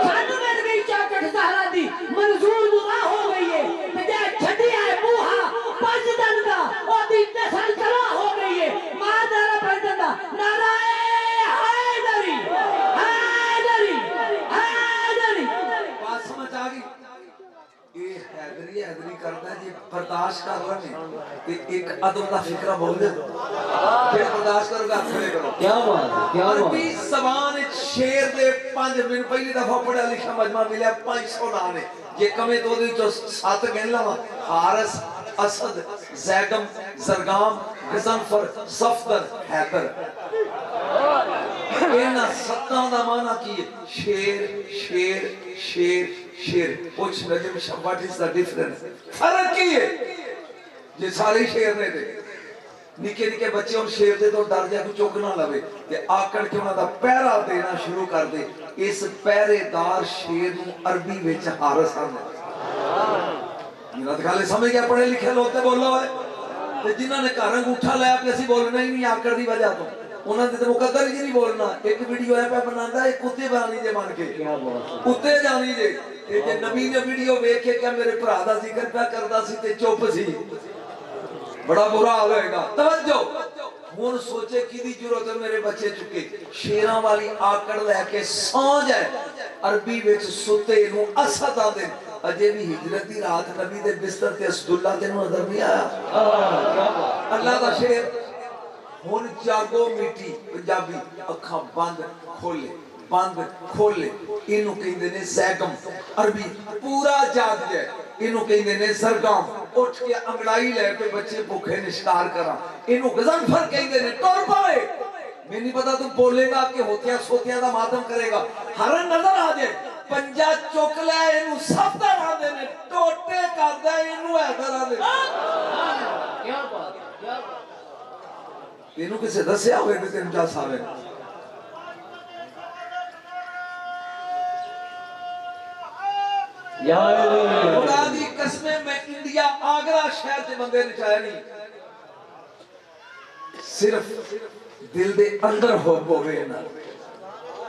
सानू मिल गई चौकट सहारा दी मंजूर दुआ हो गई है ते छड़ी है बूहा पंज दिन दा ओदी नस्ल चला हो गई है मां नारा पंज दा नारा हैदरी हैदरी हैदरी बात समझ आ गई ये हैदरी हैदरी करता है जी बर्दाश्त कर रहे हैं ते एक अदब दा फिक्रा बोल दे फिर बर्दाश्त करोगे खड़े करो क्या बात है क्या बात अरबी ज़बान विच शेर दे 5 मिनट पहली दफा पढ़ा लिखा मजमा मिला 500 नाम है ये कमे तो दे जो 7 गिन लवा हारिस असद जैगम जरगाम गजनफर सफदर हैदर इना सत्ता दा माना की शेर शेर शेर शेर कुछ नजम व्हाट इज द डिफरेंस फर्क की है ये सारे शेर ने थे निके निके बच्चे और शेर दे तो डर जा कोई चुक ना लवे ते आकड़ के उन्हां दा पहरा देना शुरू कर दे इस पहरेदार शेर नु अरबी विच हारिस आंदा मेरा खाली समझ गया पढ़े लिखे लोग ते बोलो है ਤੇ ਜਿਨ੍ਹਾਂ ਨੇ ਘਰ ਅੰਗੂਠਾ ਲਾਇਆ ਕਿ ਅਸੀਂ ਬੋਲਣਾ ਹੀ ਨਹੀਂ ਆਕੜ ਦੀ ਵਜ੍ਹਾ ਤੋਂ, ਉਹਨਾਂ ਦੇ ਤੇ ਮੁਕੱਦਰ ਹੀ ਨਹੀਂ ਬੋਲਣਾ। ਇੱਕ ਵੀਡੀਓ ਐ ਪਿਆ ਬਣਾਉਂਦਾ, ਇਹ ਕੁੱਤੇ ਬਾਣੀ ਜੇ ਬਣ ਕੇ ਉੱਤੇ ਜਾਣੀ ਜੇ। ਇਹ ਜੇ ਨਬੀ ਨੇ ਵੀਡੀਓ ਵੇਖ ਕੇ ਕਿ ਮੇਰੇ ਭਰਾ ਦਾ ਜ਼ਿਕਰ ਪਿਆ ਕਰਦਾ ਸੀ ਤੇ ਚੁੱਪ ਸੀ, ਬੜਾ ਬੁਰਾ ਹਾਲ ਹੋਏਗਾ। ਤਵੱਜੋ, ਹੁਣ ਸੋਚੇ ਕਿਹਦੀ ਜ਼ਰੂਰਤ ਹੈ ਮੇਰੇ ਬੱਚੇ ਚੁੱਕੇ ਸ਼ੇਰਾਂ ਵਾਲੀ ਆਕੜ ਲੈ ਕੇ ਸੌਂ ਜਾਏ। ਅਰਬੀ ਵਿੱਚ ਸੁੱਤੇ ਨੂੰ ਅਸਦ ਆਂਦੇ। ਅਜੇ ਵੀ ਹਿਜਰਤ ਦੀ ਰਾਤ ਨਬੀ ਦੇ ਬਿਸਤਰ ਤੇ ਅਸਦੁੱਲਾ ਤੈਨੂੰ ਨਜ਼ਰ ਨਹੀਂ ਆਇਆ? ਅੱਲਾਹ ਦਾ ਸ਼ੇਰ। ਹੁਣ ਜਾਗੋ ਮਿੱਟੀ ਪੰਜਾਬੀ, ਅੱਖਾਂ ਬੰਦ ਖੋਲੇ ਬੰਦ ਖੋਲੇ, ਇਹਨੂੰ ਕਹਿੰਦੇ ਨੇ ਸੈਗਮ। ਅਰਬੀ ਪੂਰਾ ਜਾਗ ਜਾਏ, ਇਹਨੂੰ ਕਹਿੰਦੇ ਨੇ ਸਰਗਮ। ਉੱਠ ਕੇ ਅੰਗੜਾਈ ਲੈ ਕੇ ਬੱਚੇ ਭੁੱਖੇ ਨਿਸ਼ਕਾਰ ਕਰਾਂ, ਇਹਨੂੰ ਗਜ਼ਨਫਰ ਕਹਿੰਦੇ ਨੇ। ਟੁਰ ਪਵੇ, मैं नहीं पता तू बोलेगा कि होतिया सोतिया का मातम करेगा। हरन नजर आ जाए, पंजा चुक ले इनू सब दा आंदे ने, टोटे करदा इनू हैदर आंदे। क्या बात, क्या बात। इनू किसे दस्या होवे कि तेन जस आवे? खुदा दी कसमें मैं इंडिया आगरा शहर च बंदे नचाया नहीं, सिर्फ दिल दे अंदर हुब होवे ना,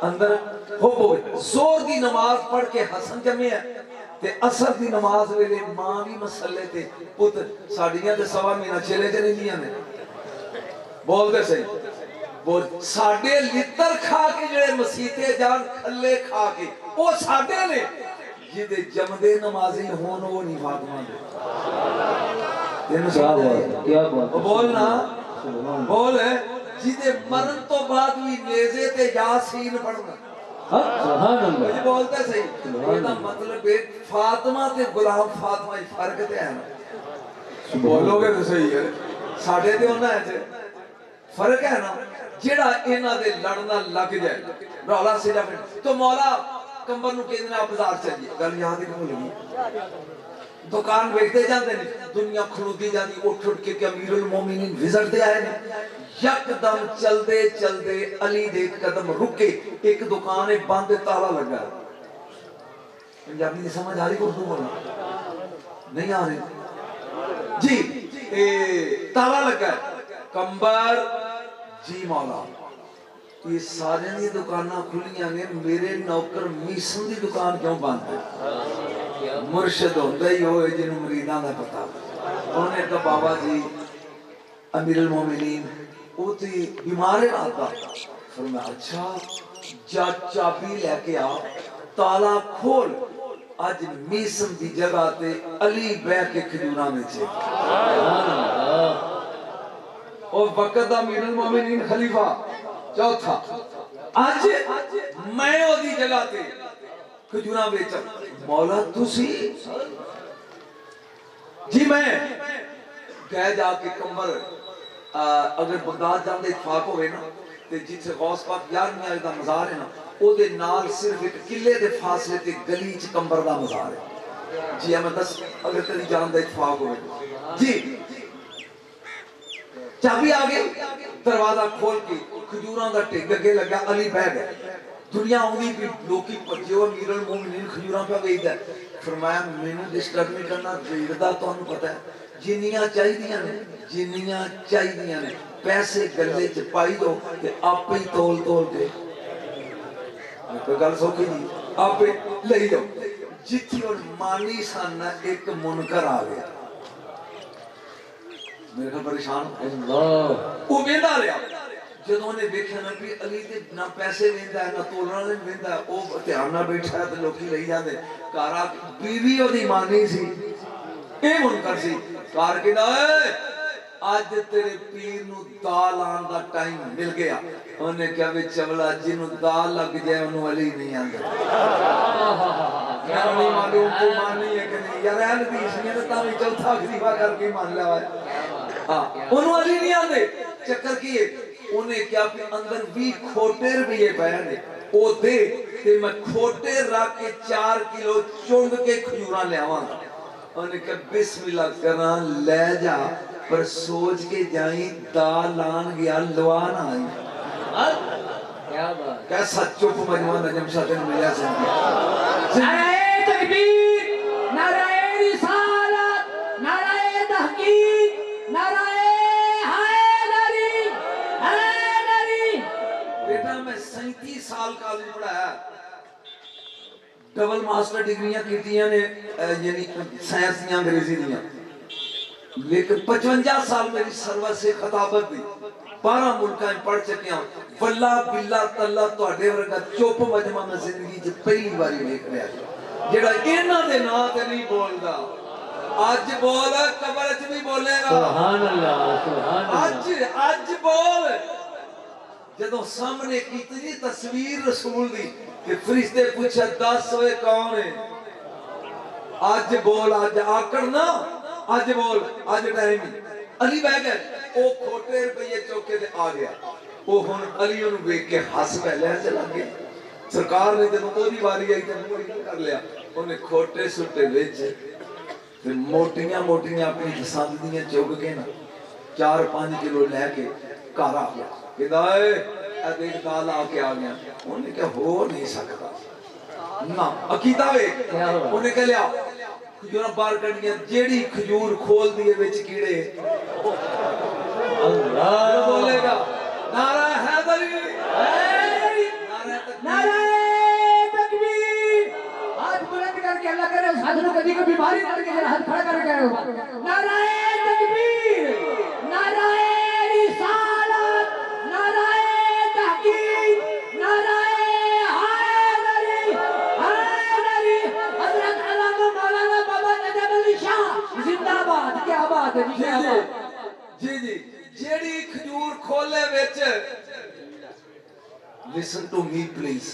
अंदर हुब होवे। जोर दी नमाज पढ़ के हसन जमे ते असर दी नमाज वेले मां भी मसले ते पुत साडियां ते सवा महीना चले चले दियां ने। बोलदे सही बोल, साडे लित्तर खा के जेड़े मसीते जान खल्ले खा के ओ साडे ने, जिदे जमदे नमाजी होन वो नहीं फातिमा दे। क्या बात बोल ना बोल, जिदे मरण तो बाद भी नेज़े ते यासीन पढ़ना। सुभान अल्लाह बोलते सही। ਇਹਦਾ मतलब है फातिमा ते गुलाम फातिमा ही फर्क ते है ना। बोलोगे तो सही है, साडे ते ਉਹਨਾਂ ਚ फर्क है ना। ਜਿਹੜਾ ਇਹਨਾਂ ਦੇ ਲੜਨਾ ਲੱਗ ਜਾਏ ਰੌਲਾ ਸਿਰਾ तो मौला कंबर ਨੂੰ ਕਹਿੰਦੇ ਨੇ ਆ ਬਾਜ਼ਾਰ ਚੱਲੀਏ। ਗੱਲ ਯਾਦ ਹੀ ਭੁੱਲ ਗਈ। दुकान बेचते जाते ने, दुनिया खलोती जाती उठ उठ के अमीरुल मोमिनीन विजिट दे आए ने। यकदम चलते चलते अली दे कदम रुके, एक दुकान है बंद, ताला लगा। पंजाबी की समझ आ रही? उर्दू बोलना नहीं आ रही जी। ताला लगा, कंबर जी मौला ये सारे दी दुकानां खुलियां ने, मेरे नौकर मीसन दी दुकान क्यों बंद है? मुर्शिद होंदा ही होए जिन्हों मरीदां दा पता। उन्होंने कहा बाबा जी अमीरुल मोमिनीन वो ते बीमार है रात दा। फरमाया अच्छा जा चाबी लेके आ, ताला खोल, आज मीसन दी जगह ते अली बैठ के खजूरां विच है। सुभान अल्लाह। और वक्त दा अमीरुल मोमिनीन खलीफा चौथा, आज मैं ओदी जगह ते खजूरा बेच। मौला तुसी? जी मैं कह जाके कंबर अगर बगदाद जांदे इत्तेफाक होवे ना ते जिथे गौस पाक 11वीं आयत दा मज़ार है ना, ओदे नाल सिर्फ एक किले दे फासले ते गली च कंबर दा मज़ार है। जी मैं दस अगर तेरी जान दा इत्तेफाक होवे जी। चाबी आ गई, दरवाजा खोल के खजूरां दा ढिग अगे लगा, अली बह गया। दुनिया आउंदी भी लोकी भज्जे अमीरुल मोमिनीन खजूरां पे वेचदा। फरमाया मैनू डिस्टर्ब नहीं करना, वेचदा तुहानू पता है जिन्नियां चाहिदियां ने, जिन्नियां चाहिदियां ने पैसे गले च पाई दो ते आपे ही तोल तोल के कोई गल सौखी नहीं, आपे लई जाओ। जिथे हुण मानी सन एक मुनकर आ गया, मेरे को परेशान अल्लाह वो वेंदा रहा। ਜਦੋਂ ਉਹਨੇ ਵੇਖਿਆ ਨਾ ਵੀ ਅਲੀ ਤੇ ਨਾ ਪੈਸੇ ਲੈਂਦਾ ਨਾ ਤੋਲਣ ਵਾਲੇ ਲੈਂਦਾ, ਉਹ ਧਿਆਨ ਨਾਲ ਬੈਠਾ ਤੇ ਲੋਕੀ ਲਈ ਜਾਂਦੇ। ਘਰ ਆ ਬੀਵੀ ਉਹਦੀ ਮਾਨੀ ਸੀ, ਇਹ ਮੁਨਕਰ ਸੀ। ਘਰ ਕਹਿੰਦਾ ਓਏ ਅੱਜ ਤੇਰੇ ਪੀਰ ਨੂੰ ਦਾਲ ਆਉਣ ਦਾ ਟਾਈਮ ਮਿਲ ਗਿਆ। ਉਹਨੇ ਕਿਹਾ ਵੀ ਚਵਲਾ ਜਿਹਨੂੰ ਦਾਲ ਲੱਗ ਜਾਏ ਉਹਨੂੰ ਅਲੀ ਨਹੀਂ ਆਂਦਾ। ਯਾਰ ਨਹੀਂ ਮਾਲੂਮ ਤੂੰ ਮਾਨੀ ਹੈ ਕਿ ਨਹੀਂ? ਯਾਰ ਐਨ ਦੀ ਇਸਨੇ ਤਾਂ ਵੀ ਚੌਥਾ ਖਲੀਫਾ ਕਰਕੇ ਮੰਨ ਲਿਆ ਵਾ। ਹਾਂ ਉਹਨੂੰ ਅਲੀ ਨਹੀਂ ਆਂਦੇ। ਚੱਕਰ ਕੀ ਹੈ? उन्हें क्या भी अंदर 20 खोटे रुपये पए ने, ओ दे ते मैं खोटे रख के 4 किलो चुंग के खजूरा लियावांगा। उन्हें कहा बिस्मिल्लाह करा ले जा, पर सोच के जाई दाल लान गया लवा ना आई। क्या बात, कैसा चुप मजमा नजम शाह ने मिला से। नारे तकबीर, नारे रिसालत, नारे तहकीक, नारे میں 37 سال کالج پڑھایا ڈبل ماسٹر ڈگریاں کیتیاں نے یعنی سائنس دیاں انگریزی دیاں لیکن 55 سال میری سروت سے خطابت دی 12 ملکاں پڑھ چکے ہوں واللہ باللہ تاللہ تواڈے ورگا چپ مجمع میں زندگی چ پہلی باری ویکھ رہا جڑا انہاں دے ناں تے نہیں بولدا آج بول قبر چ بھی بولے گا سبحان اللہ سبحان اللہ آج بول جدوں سامنے کیتی تصویر رسول دی کہ فرشتے پوچھا 10 ہوئے کون ہے آج بول آج آکڑنا آج بول آج ٹائم ہی علی بہ گئے او کھوٹے روپیے چوکے تے آ گیا او ہن علی نوں ویکھ کے ہس پہ لے چلا گیا سرکار نے جدوں اودی واری آئی تے منہ کر لیا اونے کھوٹے سٹے وچ تے موٹیاں موٹیاں اپنی پسند دیاں چوک کے نا 4-5 کلو لے کے گھر آ گیا کہندا اے دیکھ دال آ کے آ گیا انہوں نے کہا ہو نہیں سکتا نا عقیدہ وے انہوں نے کہا لیا کھجورہ بار کرنی ہے جیڑی کھجور کھول دیئے وچ کیڑے اللہ بولے گا نعرہ حیدری نعرہ تکبیر ہاتھ بلند کر کے اللہ کرے ساتھوں کدی کو بیماری کر کے ہاتھ کھڑا کر کے نعرہ تکبیر نعرہ رسالت نعرہ تحقیق نعرہ حیدری حیدری حضرت علامہ مولانا بابا نجم علی شاہ زندہ باد کیا بات ہے جی جی جیڑی کھجور کھولے وچ listen to me please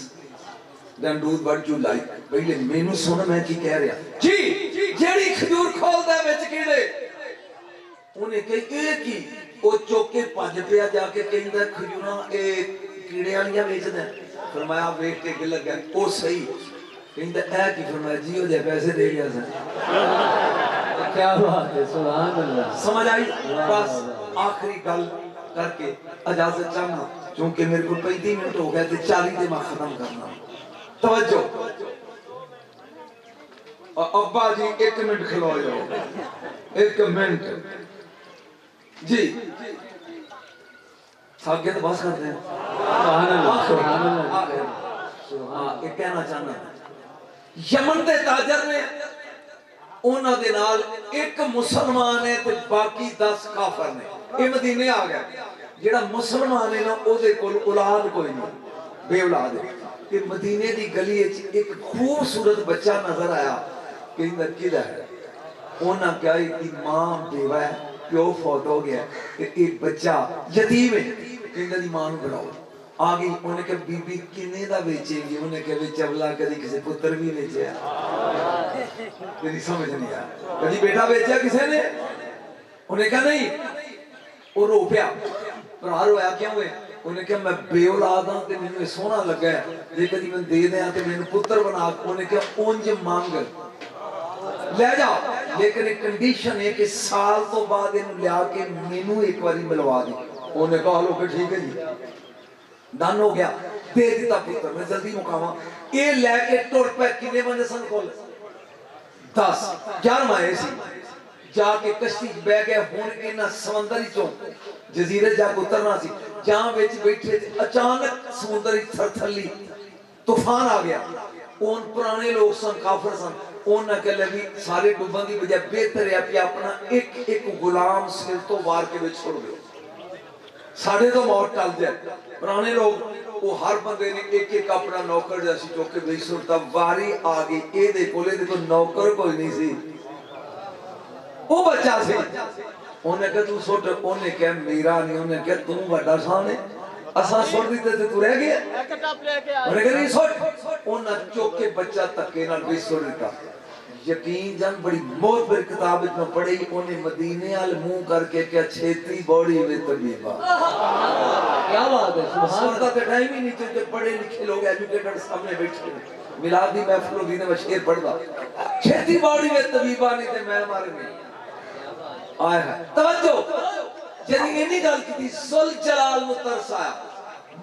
then do what you like پہلے مینوں سن میں کی کہہ رہا جی جیڑی کھجور کھول دے وچ کیڑے انہیں کہا ایک ہی او چوکے پاج پیا جا کے کہندا کھجوراں اے کیڑے والیاں ویچ دے فرمایا ویکھ کے گل لگا او صحیح کہندا اے کی فرمایا جی او دے پیسے دے گیا سن کیا بات ہے سبحان اللہ سمجھ آئی بس آخری گل کر کے اجازت چاہنا چونکہ میرے کو 35 منٹ ہو گئے تھے 40 دے میں ختم کرنا توجہ ابا جی 1 منٹ کھلو جاؤ 1 منٹ جی ساگے تو بس کرتے ہیں سبحان اللہ سبحان اللہ ہاں یہ کہنا چاہنا یمن دے تاجر نے انہاں دے نال ایک مسلمان ہے تے باقی 10 کافر نے یہ مدینے آ گیا جڑا مسلمان ہے نا او دے کول اولاد کوئی نہیں بے اولاد ہے کہ مدینے دی گلی وچ ایک خوبصورت بچہ نظر آیا کہ اندر کدا ہے انہاں کیا کی ماں بیوہ ہے پیو فوت ہو گیا کہ ایک بچہ یتیم ہے کہ اندر دی ماں نوں بڑھاؤ آگئی انہیں کہا بی بی کنے دا بیچے گی انہیں کہا بیچے اولا کدی کسی پتر بھی بیچے تیری سمجھ نہیں آیا کدی بیٹا بیچیا کسے نے انہیں کہا نہیں وہ رو پیا پرہار ہویا کیا ہوئے انہیں کہا میں بے اولاد ہوں تے میں سونا لگا ہے جے کدی میں دے دیں تے میں پتر بنا انہیں کہا اونج مانگ لے جا لیکن ایک کنڈیشن ہے کہ سال تو بعد انہوں لیا کے مینوں ایک باری ملوا دی انہیں کہا لو کہ ٹھیک ہے جی دن ہو گیا دے دیتا پتر میں جلدی مقامہ اے لے کے ٹور پہ کنے بندے سن کھول 10 11 ماہ ایسی جا کے کشتی بے گئے ہون اینا سمندری چون جزیرے جا کے اترنا سی جہاں بیچ بیٹھے تھے اچانک سمندری تھر تھلی طوفان آ گیا اون پرانے لوگ سن کافر سن اون نہ کہ لگی سارے ڈوبن دی بجائے بہتر ہے کہ اپنا ایک غلام سر تو وار کے بیچ چھوڑ دو ساڑھے تو موت ٹال جائے پرانے لوگ وہ ہر بندے نے ایک اپنا نوکر جیسی چوکے بھئی سنتا واری آگئی اے دے کولے دے کو نوکر کوئی نہیں سی وہ بچہ سی انہیں کہا تو سوٹ انہیں کہا میرا نہیں انہیں کہا تم بڑا سانے اساں سوٹ دیتے تھے تو رہ گئے انہیں کہا نہیں سوٹ انہیں چوکے بچہ تکے نہ بھی سوٹ دیتا یقین جان بڑی موت بر کتاب اتنا پڑھی انہیں مدینے الموں کر کے کیا چھیتی بوڑی ہوئے طبیبہ کیا بات ہے سوٹا تے ٹائم ہی نہیں چلتے پڑھے لکھے لوگ ایجوکیٹر سامنے بیٹھے ملادی محفل و دینے میں شیر پڑھ دا چھیتی بوڑی ہوئے طبیبہ نہیں تے میں ہمارے میں آئے ہیں توجہ جنہی یہ نہیں گل کی تھی سل جلال مترس آیا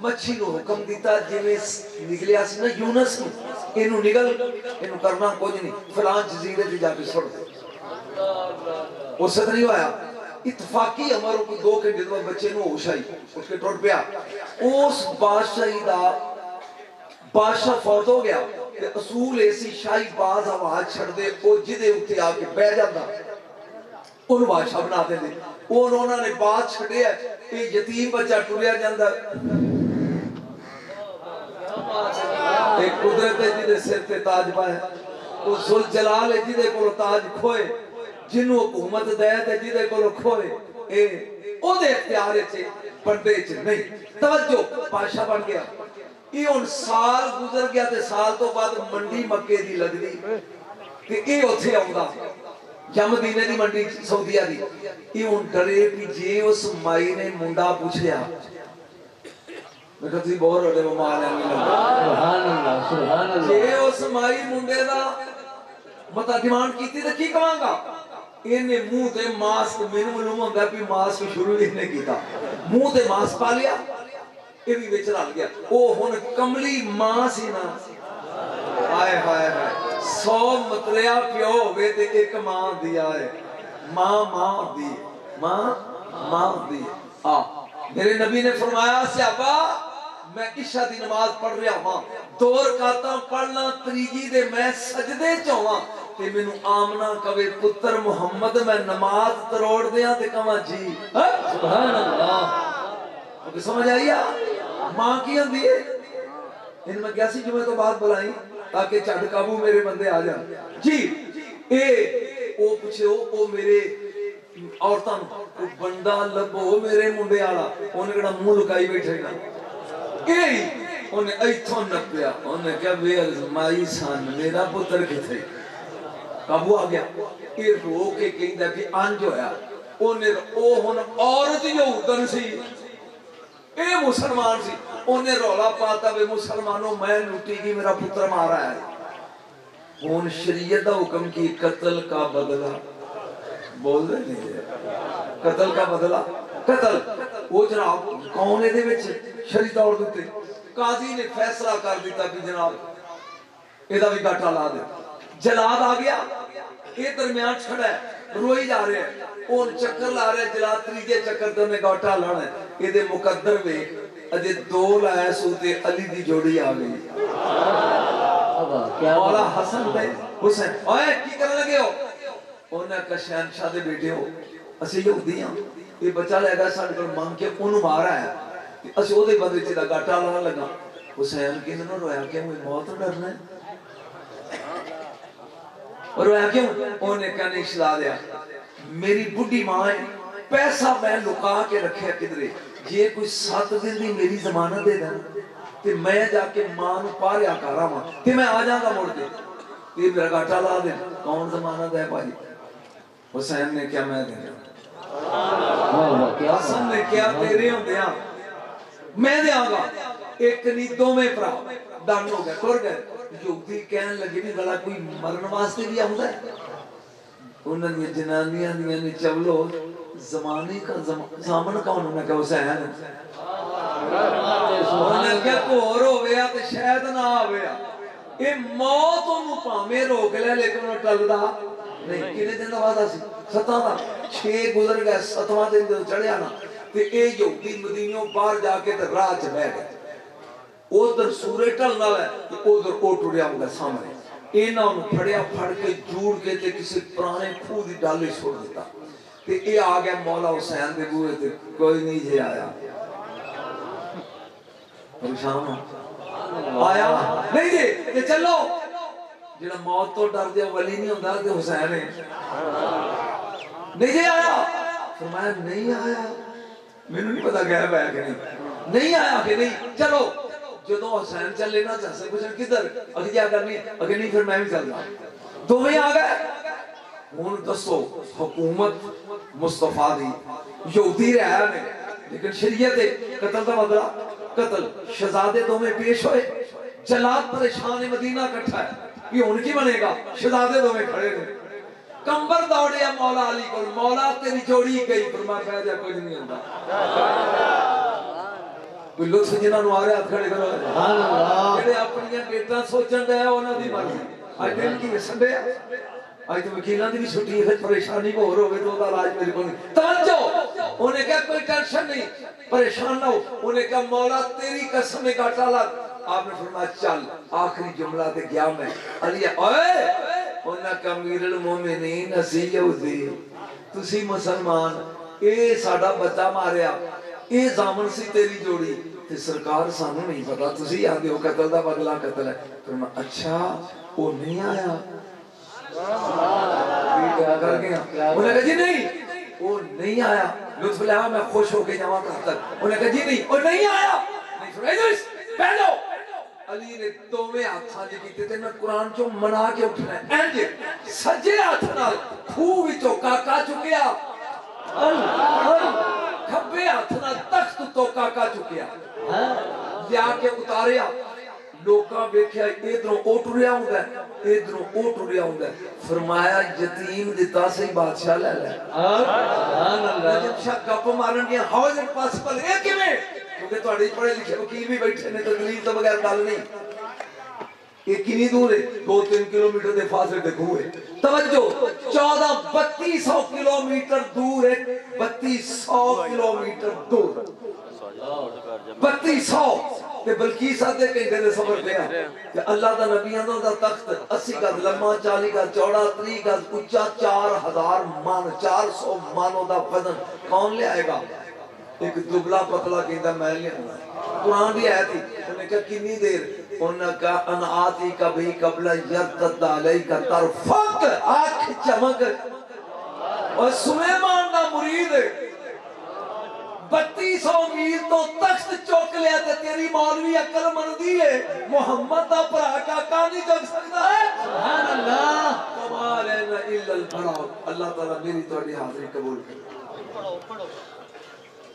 مچھی نو حکم دیتا جویں نگلیا سی نا یونس نو انہوں نگل انہوں کرنا کچھ نہیں فلان جزیرے دی جا کے سڑ دے اس سے نہیں آیا इतफाकी अमर कोई 2 घंटे बाद बच्चे नु होश आई उसके टुट पिया उस बादशाही दा बादशाह फौत हो गया ते असूल ऐसी शाही बाज आवाज छड़ दे ओ जिदे उत्ते आके बैठ जांदा ओनु बादशाह बना देंदे ओन उन्होंने बात छड़िया ये यतीम बच्चा टुरिया जांदा एक कुदरत है जिदे सिर ते ताज पाए ओ जुल जलाल है जिदे कोल ताज खोए जिन्हों हुकूमत दे ते जिदे कोल खोए ए ओदे इख्तियार च बंदे च नहीं तवज्जो बादशाह बन गया ये हुन साल गुजर गया ते साल तो बाद मंडी मक्के दी लगदी ते ए ओथे आउंदा या मदीने दी मंडी सऊदीया दी ये हुन डरे कि जे उस माई ने मुंडा पूछया मैं कदी बोर हो गए मां ने सुभान अल्लाह जे उस माई मुंडे दा मता डिमांड कीती ते की कहांगा इन्हें मुंह ते मास्क मैनू मालूम होंदा भी मास्क शुरू इन्हें कीता मुंह ते मास्क पा लिया ये भी विच रल गया ओ हुन कमली मां सी ना हाय हाय हाय 100 मतरिया प्यो होवे ते एक मां दिया है मां दी मां दी आ मेरे नबी ने फरमाया सहाबा मैं इशा दी नमाज पढ़ रहा हां 2 रकातां पढ़ना त्रीजी दे मैं सजदे च होवां ते मेनू आमना कवे पुत्र मुहम्मद मैं नमाज तरोड़ दियां ते कहां जी सुभान अल्लाह ओके समझ आईया मां की होंदी है इन मैं 81 जुमे तो बाद बुलाई ताकि झट काबू मेरे बंदे आ जान जी ए ओ पूछो ओ मेरे औरतां को बंदा लभो मेरे मुंडे वाला ओने केड़ा मुंह लुकाई बैठेगा ए ओने इथों नपिया ओने क्या वे माई सन मेरा पुत्र किथे काबू आ गया ये रो के कहंदा कि अंज होया ओने ओ हुन औरत यहूदन सी ए मुसलमान सी ओने रौला पाता वे मुसलमानों मैं लुटी की मेरा पुत्र मारा है हुन शरीयत दा हुक्म की कत्ल का बदला बोल दे नहीं कत्ल का बदला कत्ल वो जनाब कौन इहदे विच शरी तौर दे उत्ते काजी ने फैसला कर दिता कि जनाब एदा भी गाटा ला दे जलाद आ गया ये दरमियान खड़ा है रोई जा रहे हैं और चक्कर ला रहे हैं जलाद त्रीजे चक्कर ते ने गाटा लाना है एदे मुकद्दर वे अजे 2 लाया सूते अली दी जोड़ी आ गई क्या मौला हसन ते हुसैन ओए की करन लगे हो ओने का शहंशाह दे बेटे हो ਅਸੀਂ ਯਹੂਦੀ ਆ ਇਹ ਬੱਚਾ ਲੈਗਾ ਸਾਡੇ ਕੋਲ ਮੰਗ ਕੇ ਉਹਨੂੰ ਮਾਰਿਆ ਹੈ ਤੇ ਅਸੀਂ ਉਹਦੇ ਬਦਲੇ ਚ ਦਾ ਗਾਟਾ ਲਾਣ ਲੱਗਾ ਹੁਸੈਨ ਕਿਹਨੇ ਨੂੰ ਰੋਇਆ ਕਿ ਮੈਂ ਮੌਤ ਤੋਂ ਡਰਨਾ ਹੈ और रोया क्यों ਉਹਨੇ कहने खिला दिया मेरी बुढ़ी मां है पैसा मैं लुका के रखे किधरे जे कोई 7 दिन दी मेरी जमानत दे देना ते मैं जाके मां नु पारिया करावां ते मैं आ जाऊंगा मुड़ के ये मेरा गाटा ला दे कौन जमानत है भाई हुसैन ने क्या मैं देना हसन ने क्या तेरे होंदिया मैं देंगा एक नहीं दोवें भरा दन हो गए टुर गए युवती कहने लगी भी गला कोई मरन वास्ते भी आउंदा है उन्हां दी जनानियां दी ने चवलो ज़माने का ज़ामन कौन ने कहा हुसैन उन्होंने क्या घोर होवेया ते शायद ना आवेया ए मौत ओनु भावें रोक ले लेकिन ओ टलदा नहीं किने दिन दा वादा सी 7 दा 6 गुजर गए 7वां दिन जदों चढ़िया ना ते ए यहूदी मदीनों बाहर जाके ते राह च बैठ गए उधर सूरज ढलना है उधर ओ टुरिया होगा सामने इन्हां नु फड़िया फड़ के जोड़ के ते किसी पुराने खूह दी डाली छोड़ दिता ते ए आ गया मौला हुसैन दे बूहे ते कोई नहीं जे आया परेशान आया नहीं जे ते चलो जेड़ा मौत तो डर दे वली नहीं हुंदा ते हुसैन है नहीं जे आया फरमाया नहीं आया मेनू नहीं पता गैब है कि नहीं आया कि नहीं चलो जदों हुसैन चले ना चल कुछ किधर अगे क्या करनी अगे नहीं फिर मैं भी चल रहा दोवें आ गए हुन दसो हुकूमत मुस्तफा दी यहूदी रहा ने लेकिन शरीयत कत्ल दा बदला कत्ल शहजादे दोवें पेश होए जलाद परेशान मदीना इकट्ठा है ये हुन की बनेगा शहजादे दोवें खड़े ने कंबर दौड़े मौला अली को मौला तेरी जोड़ी गई फरमाया कह जा कुछ नहीं हुंदा कोई लुत्फ जिन्हां नु आ रहा हाथ खड़े करो सुभान अल्लाह जेड़े अपनी बेटा सोचण दे उन्हां दी मर्जी आज दिन की संडे ਅੱਜ ਤਾਂ ਵਕੀਲਾਂ ਦੀ ਵੀ ਛੁੱਟੀ ਹੈ, ਫਿਰ ਪਰੇਸ਼ਾਨੀ ਹੋਰ ਹੋਵੇ ਤਾਂ ਉਹਦਾ ਇਲਾਜ ਮੇਰੇ ਕੋਲ ਨਹੀਂ। ਤਵੱਜੋ, ਉਹਨੇ ਕਿਹਾ कोई टेंशन नहीं, परेशान ना हो। उन्हें कहा मौला तेरी कसम एक घाटा लग। आपने फरमाया चल, आखिरी जुमला ते गया मैं। अली ओए, उन्हें कहा अमीरुल मोमिनीन असी यहूदी, तुसी मुसलमान, ये साडा बच्चा मारिया, ये जामन सी तेरी जोड़ी ते सरकार सानू नहीं पता, तुसी आंदे हो कत्ल दा बदला कत्ल है। फिर मैं अच्छा वो नहीं आया, क्या कर गया? उन्हें कहा जी नहीं वो नहीं आया। लुत्फ लिया, मैं खुश होके जावा तक। उन्हें कहा जी नहीं वो नहीं आया। नहीं सुना इधर बैठो। अली ने दोवें हाथां दे कीते ते मैं कुरान चों मना के उठना इंज सज्जे हाथ नाल खूह विचों काका चुकिया, खब्बे हाथ नाल तख्त तो काका चुकिया, लिया के उतारिया। लोकां वेख्या इधरों ओ टुरिया हुंदा है, इधरों ओ टुरिया हुंदा है। फरमाया यतीम दिता सही बादशाह ले ले। सुभान अल्लाह। जब शाह गप मारन गया हाउ इज इट पॉसिबल, ए किवें? क्योंकि ਤੁਹਾਡੇ पढ़े लिखे वकील भी बैठे ने, तो दलील तो बगैर गल नहीं। ये कितनी दूर है? 2-3 किलोमीटर के फासले पे खूह है। तवज्जो, 14-3200 किलोमीटर दूर है, 3200 किलोमीटर दूर, 3200 ते बल्कि सादे घंटे दे सफर पिया ते अल्लाह दा नबियां दा तख्त 80 गज लम्मा, 40 गज चौड़ा, 30 गज ऊंचा, 4000 मन, 400 मानों दा वजन कौन ले आएगा? एक दुबला पतला कहता मैं ले आऊंगा। कुरान की आयत थी, उन्होंने कहा कितनी देर? उन्होंने कहा अनाती कभी कबला यर्तद अलैका तरफक, आंख चमक। और सुलेमान दा मुरीद 3200 मील तो तख्त चुक लिया ते तेरी मौलवी अकल मनदी है, मोहम्मद दा भरा काका नहीं चुक सकदा है। सुभान अल्लाह। कमाल है ना इल्लल फराग। अल्लाह ताला मेरी तोड़ी हाजिरी कबूल करे। पढ़ो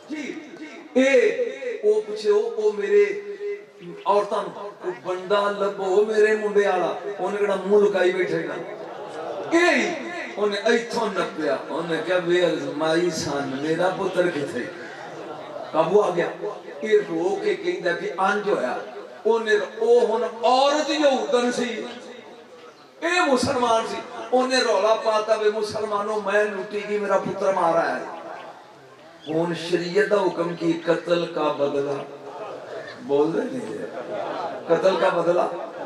जी। ए ओ पूछे ओ मेरे औरतां को बंदा लभो मेरे मुंडे वाला, ओने केड़ा मुंह लुकाई बैठेगा। ए ओने इथों नपिया, ओने क्या वे माई सन मेरा पुत्र किथे? काबू आ गया। ये रो के कहंदा कि अंज होया। ओने ओ हुन औरत यहूदन सी, ए मुसलमान सी। ओने रौला पाता वे मुसलमानों मैं लुटी की मेरा पुत्र मारा है। हुन शरीयत दा हुक्म की कत्ल का बदला बोल दे नहीं, कत्ल का बदला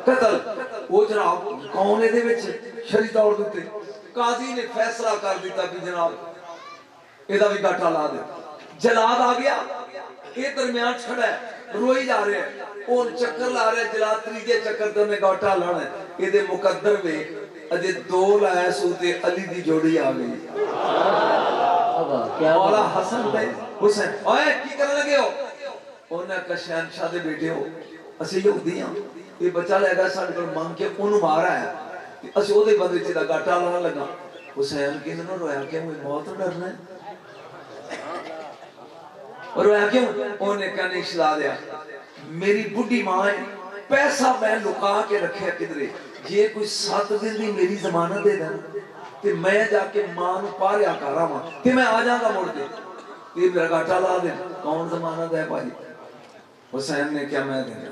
कत्ल। वो जनाब कौन इहदे विच शरी तौर दे उत्ते काजी ने फैसला कर दिता कि जनाब इहदा भी गाठा ला दे। जलाद आ गया, ये दरमियान खड़ा है, रोई जा रहे हैं, वो चक्कर ला रहे हैं। जलाद त्रीजे चक्कर ते उन्हें गाठा लाना है। इहदे मुकद्दर में अजे 2 लाया सूते अली दी जोड़ी आ गई। मौला हसन ते हुसैन ओए की करन लगे हो? उन्हें कहा शहनशाह दे बेटे हो, असि यहूदी हां, ये बच्चा लेगा साडे कोल मंग के ओनु मारा है ते असि ओदे बदले च दा गाठा लाना लगा। हुसैन किन्ने रोया क्यों? मौत तो डरना है। और रोया क्यों? उन्हें कहा नहीं खिला दिया, मेरी बुढ़ी मां है, पैसा मैं लुका के रखे किधरे, जे कोई 7 दिन दी मेरी जमानत दे देना ते मैं जाके मां नूं पारिया करावां ते मैं आ जाऊंगा मुड़ के, ये मेरा गाठा ला दे। कौन जमानत है भाई? हुसैन ने क्या मैं देना?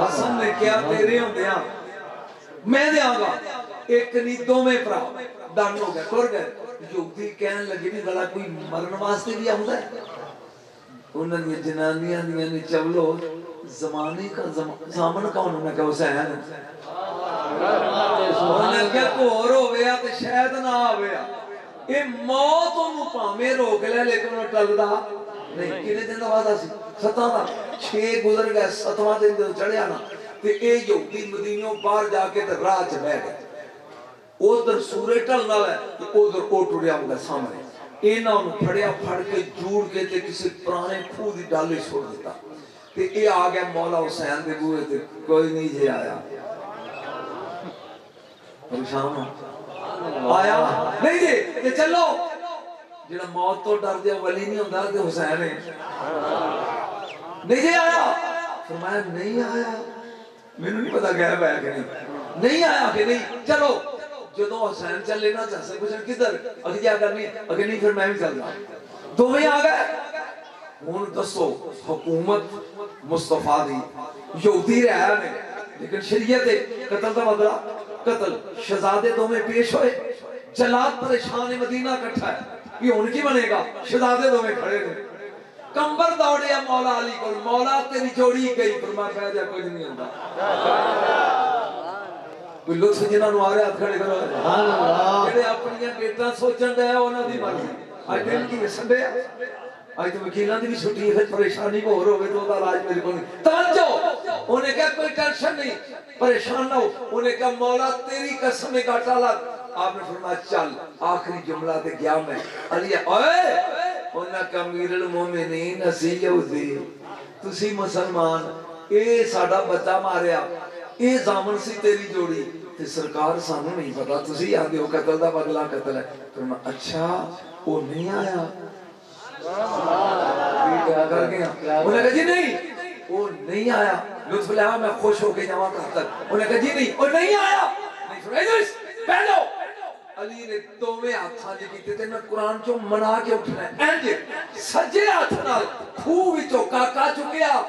हसन ने क्या तेरे होंदियां मैं देंगा? एक नहीं दोवें भरा दन हो गए, टुर गए। युवती कहने लगी भी गला कोई मरन वास्ते भी आउंदा है? उन्हां दी जनानियां दी ने चवलो जमाने का सामन कौन? उन्हें कहा हुसैन। उन्हें क्या घोर होया ते शायद ना आवेया, ये मौत ओनू भावें रोक ले लेकिन वो टलदा नहीं। कितने दिन दा वादा सी? 7 दा। 6 गुजर गए, 7वां दिन जदों चढ़िया ना ते ए यहूदी मदीनों बाहर जाके ते राह च बैठ गए। उधर सूरज ढलण वाला है ते उधर ओ टुरिया हुंदा सामने। इन्हां नूं फड़िया, फड़ के जूड़ के ते किसी पुराने खूह दी डाली छोड़ दिता ते ए आ गया मौला हुसैन दे बूहे ते। कोई नहीं जे आया, परेशान आया नहीं जे ते चलो। जेड़ा मौत तो डर दे वली नहीं हुंदा ते हुसैन है। नहीं जे आया, फरमाया नहीं आया, मैनू नहीं पता गैब है कि नहीं आया कि नहीं। चलो जदों हुसैन चले ना चल कुछ किधर अगे क्या करनी है? अगे नहीं फिर मैं भी चल रहा। दोवें आ गए। हुन दसो हुकूमत मुस्तफा दी यहूदी रहा ने लेकिन शरीयत कत्ल दा बदला قتل شہزادے دو میں پیش ہوئے جلاد پریشان مدینہ کٹھا ہے یہ ان کی بنے گا شہزادے دو میں کھڑے تھے کمبر دوڑے مولا علی کو مولا تیری جوڑی گئی فرمایا کہا جا کچھ نہیں ہوتا کوئی لطف جنہاں نو آ رہے ہاتھ کھڑے کرو سبحان اللہ جڑے اپنی بیٹا سوچن دے انہاں دی مرضی اج دن کی سنڈے اج تو وکیلاں دی بھی چھٹی ہے پھر پریشانی کو ہور ہوے تو دا علاج میرے کو نہیں توجہ انہیں کہا کوئی ٹینشن نہیں پریشان نہ ہو انہیں کہا مولا تیری قسم کا ٹالا آپ نے فرمایا چل آخری جملہ تے گیا میں علی اوئے انہاں کہا امیر المومنین اسی یہودی تسی مسلمان اے ساڈا بچہ ماریا اے زامن سی تیری جوڑی تے سرکار سانو نہیں پتا تسی آندے ہو قتل دا بدلا قتل ہے فرمایا اچھا وہ نہیں آیا کیا کر گیا انہوں نے کہا جی نہیں وہ نہیں آیا لطف لیا میں خوش ہو کے جاواں قتل انہوں نے کہا جی نہیں وہ نہیں آیا نہیں فرمایا پہلو علی نے دوویں ہاتھاں دے کیتے تے میں قرآن چوں منا کے اٹھنا ہے انج سجے ہاتھ نال کھوہ وچوں کاکا چکیا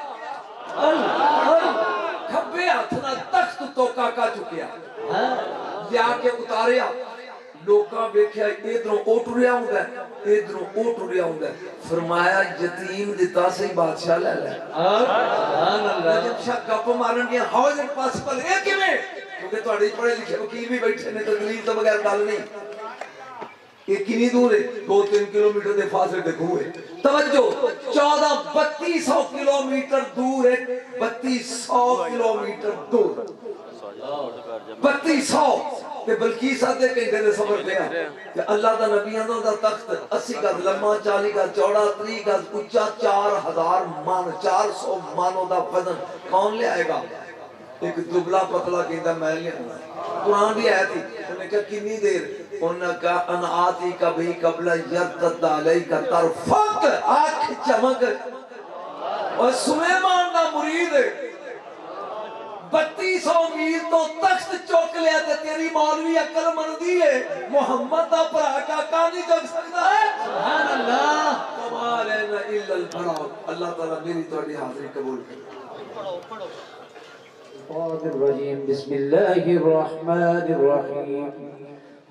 کھبے ہاتھ نال تخت تو کاکا چکیا لیا کے اتاریا لوکاں ویکھیا ادھروں او ٹریا ہوندا ہے ادھروں او ٹریا ہوندا ہے فرمایا یتیم دتا سی بادشاہ لے لے سبحان اللہ جب شاہ گپ مارن گیا ہاؤ از اٹ پاسبل اے کیویں کیونکہ تہاڈے پڑھے لکھے وکیل بھی بیٹھے نے تے دلیل تو بغیر گل نہیں یہ کنی دور ہے 2-3 کلومیٹر دے فاصلے تے کھوہ ہے توجہ 3200 کلومیٹر دور ہے 3200 کلومیٹر دور 3200 تے بلکیس آدھے کہیں دے سفر دیا کہ اللہ دا نبی اندوں دا تخت 80 گز لمبا 40 گز چوڑا 30 گز اونچا 4000 مان 400 مانوں دا وزن کون لے آئے گا ایک دبلا پتلا کہندا میں لے آؤں قرآن بھی آیا تھی انہوں نے کہا کنی دیر انہوں نے کہا ان آتی کبھی قبل یرتد علیکہ طرفک آنکھ چمک اور سلیمان دا مرید 3200 میل تو تخت چوک لیا تے تیری مولوی عقل مندی ہے محمد دا پرا کاکا نہیں چک سکتا ہے سبحان اللہ وما لینا الا البلاغ اللہ تعالیٰ میری تہاڈی حاضری قبول کرے الرجيم بسم الله الرحمن الرحيم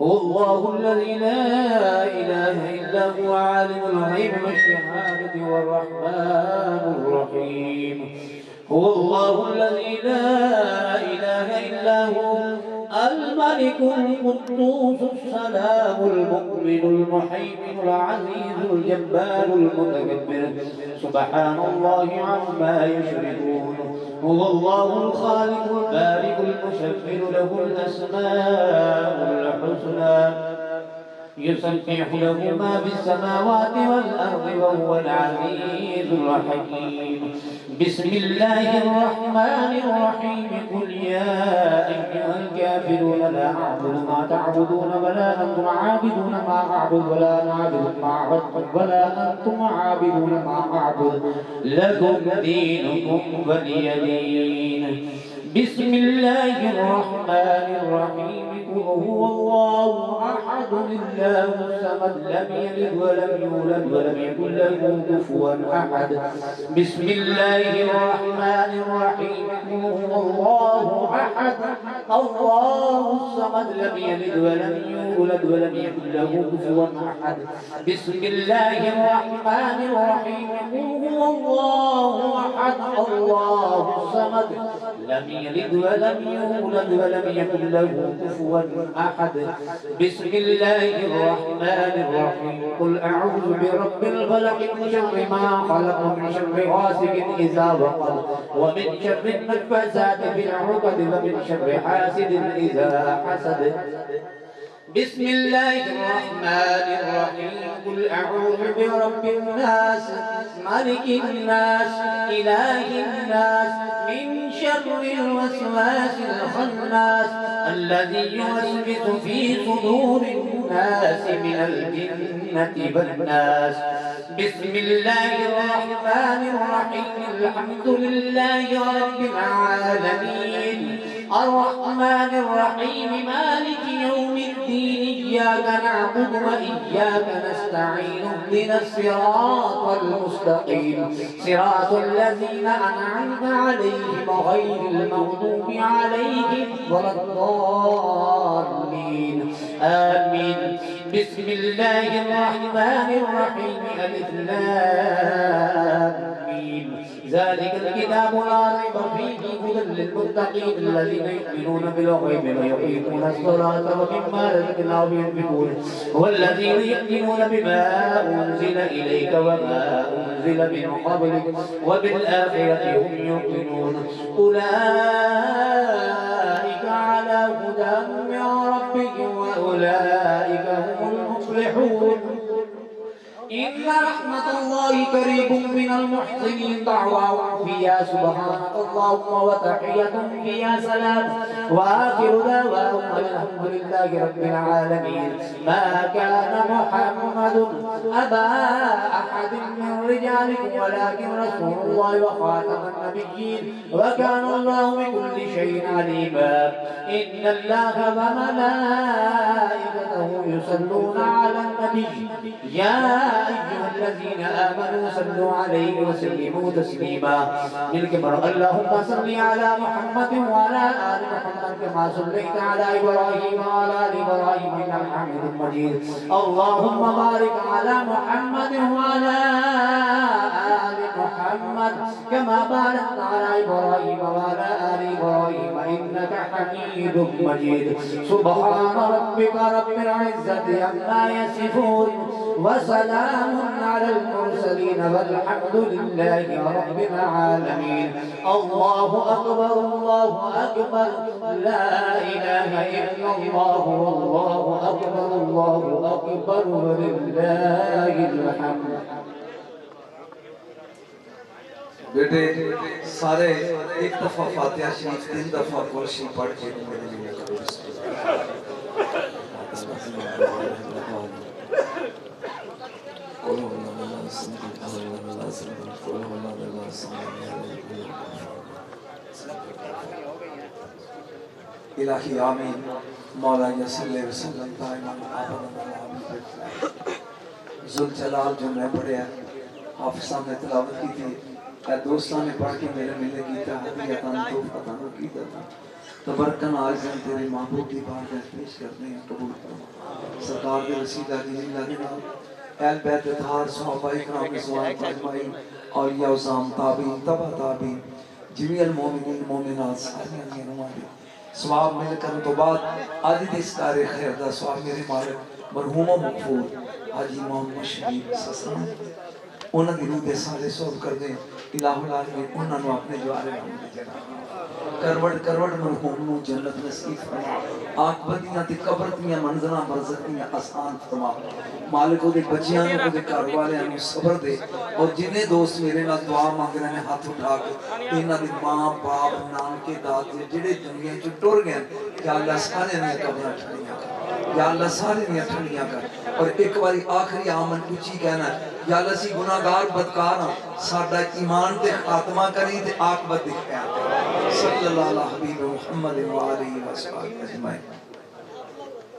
هو الله الذي لا إله إلا هو عالم الغيب والشهادة والرحمن الرحيم هو الله الذي لا إله إلا هو الملك القدوس السلام المؤمن المحيمن العزيز الجبار المتكبر سبحان الله عما يشركون هو الله الخالق البارئ المصور له الأسماء الحسنى يسبح له ما في السماوات والأرض وهو العزيز الحكيم بسم الله الرحمن الرحيم قل يا أيها الكافرون لا أعبد ما تعبدون ولا أنتم عابدون ما أعبد ولا أنا عابد ما عبدتم ولا أنتم عابدون ما أعبد لكم دينكم ولي دين بسم الله الرحمن الرحيم قل هو الله أحد الله الصمد لم يلد ولم يولد ولم يكن له كفوا أحد بسم الله الرحمن الرحيم قل هو الله أحد الله الصمد لم يلد ولم يولد ولم يكن له كفوا أحد بسم الله الرحمن الرحيم قل هو الله أحد الله الصمد لم يلد ولم يولد ولم يكن له كفوا أحد بسم الله الرحمن الرحيم قل أعوذ برب الفلق من شر ما خلق ومن شر غاسق إذا وقب ومن شر النفاثات في العقد ومن شر حاسد إذا حسد بسم الله الرحمن الرحيم قل أعوذ برب الناس ملك الناس إله الناس من شر الوسواس الخناس الذي يوسوس في صدور الناس من الجنة والناس بسم الله الرحمن الرحيم الحمد لله رب العالمين الرحمن الرحيم مالك يوم الدين إياك نعبد وإياك نستعين اهدنا الصراط المستقيم صراط الذين أنعمت عليهم غير المغضوب عليهم ولا الضالين آمين بسم الله الرحمن الرحيم ألف لام ميم ذلك الكتاب لا ريب فيه هدى للمتقين الذين يؤمنون بالغيب ويقيمون الصلاة ومما رزقناهم ينفقون والذين يؤمنون بما أنزل إليك وما أنزل من قبلك وبالآخرة هم يوقنون أولئك على هدى من ربهم وأولئك هم المفلحون إن رحمة الله قريب من المحسنين دعواهم فيها سبحانك اللهم وتحيتهم فيها سلام وآخر دعواهم الحمد لله رب العالمين ما كان محمد أبا أحد من رجالكم ولكن رسول الله وخاتم النبيين وكان الله بكل شيء عليما إن الله وملائكته يصلون على النبي يا أيها الذين آمنوا صلوا عليه وسلموا تسليما اللهم صل على محمد وعلى آل محمد كما صليت على إبراهيم وعلى آل إبراهيم إنك حميد مجيد اللهم بارك على محمد وعلى آل محمد كما باركت على إبراهيم وعلى آل إبراهيم إنك حميد مجيد سبحان ربك رب العزة عما يصفون وسلام على المرسلين والحمد لله رب العالمين الله أكبر لا إله إلا الله والله أكبر ولله الحمد بیٹے سارے ایک دفعہ فاتحہ شریف 3 دفعہ قرآن پڑھ کے میرے لیے کرو الہی آمین مولا صلی اللہ وسلم دائما ذوالجلال جو میں پڑھیا آپ سامنے تلاوت کی تھی اے دوستان نے پڑھ کے میرے ملے کیتا حدیعتان توفتان کیتا تھا تبرکن آجزن تیرے محبوب کی بارگاہ پیش کرنے ہیں قبول فرما سرکار کے رسیدہ دین اللہ کے نام اہل بیت اطہار صحابہ اکرام رضوان اجمعین اولیاء وزام تابعین تبع تابعین جمیع المومنین مومنات ساری انہیں نمائی سواب مل کر تو بعد آدھی دیس کار خیر دا سواب میرے مالک مرحوم و مغفور حاجی محمد شریف سسران انہاں دی روح دے سارے سوب کر دیں الہ العالمین انہاں نو اپنے جوارے نام دے جناب کروڑ مرحوم نو جنت نصیب فرما آنکھ بدیاں تے قبر دیاں منظراں برزخ دیاں آسان فرما مالک دے بچیاں نو دے گھر والیاں نو صبر دے اور جنے دوست میرے نال دعا مانگ رہے ہیں ہاتھ اٹھا کے انہاں دی ماں باپ نانکے دادے جڑے دنیا چ ٹر گئے یا اللہ سارے نے قبراں ٹھنڈیاں کر یا اللہ سارے نے ٹھنڈیاں کر اور ایک باری آخری آمن کچھ ہی کہنا ہے یا اللہ سی گناہگار بدکار ہاں ساڈا ایمان تے خاتمہ کری تے عاقبت دکھایا صلی اللہ علیہ حبیب محمد و آلہ و صحبہ اجمعین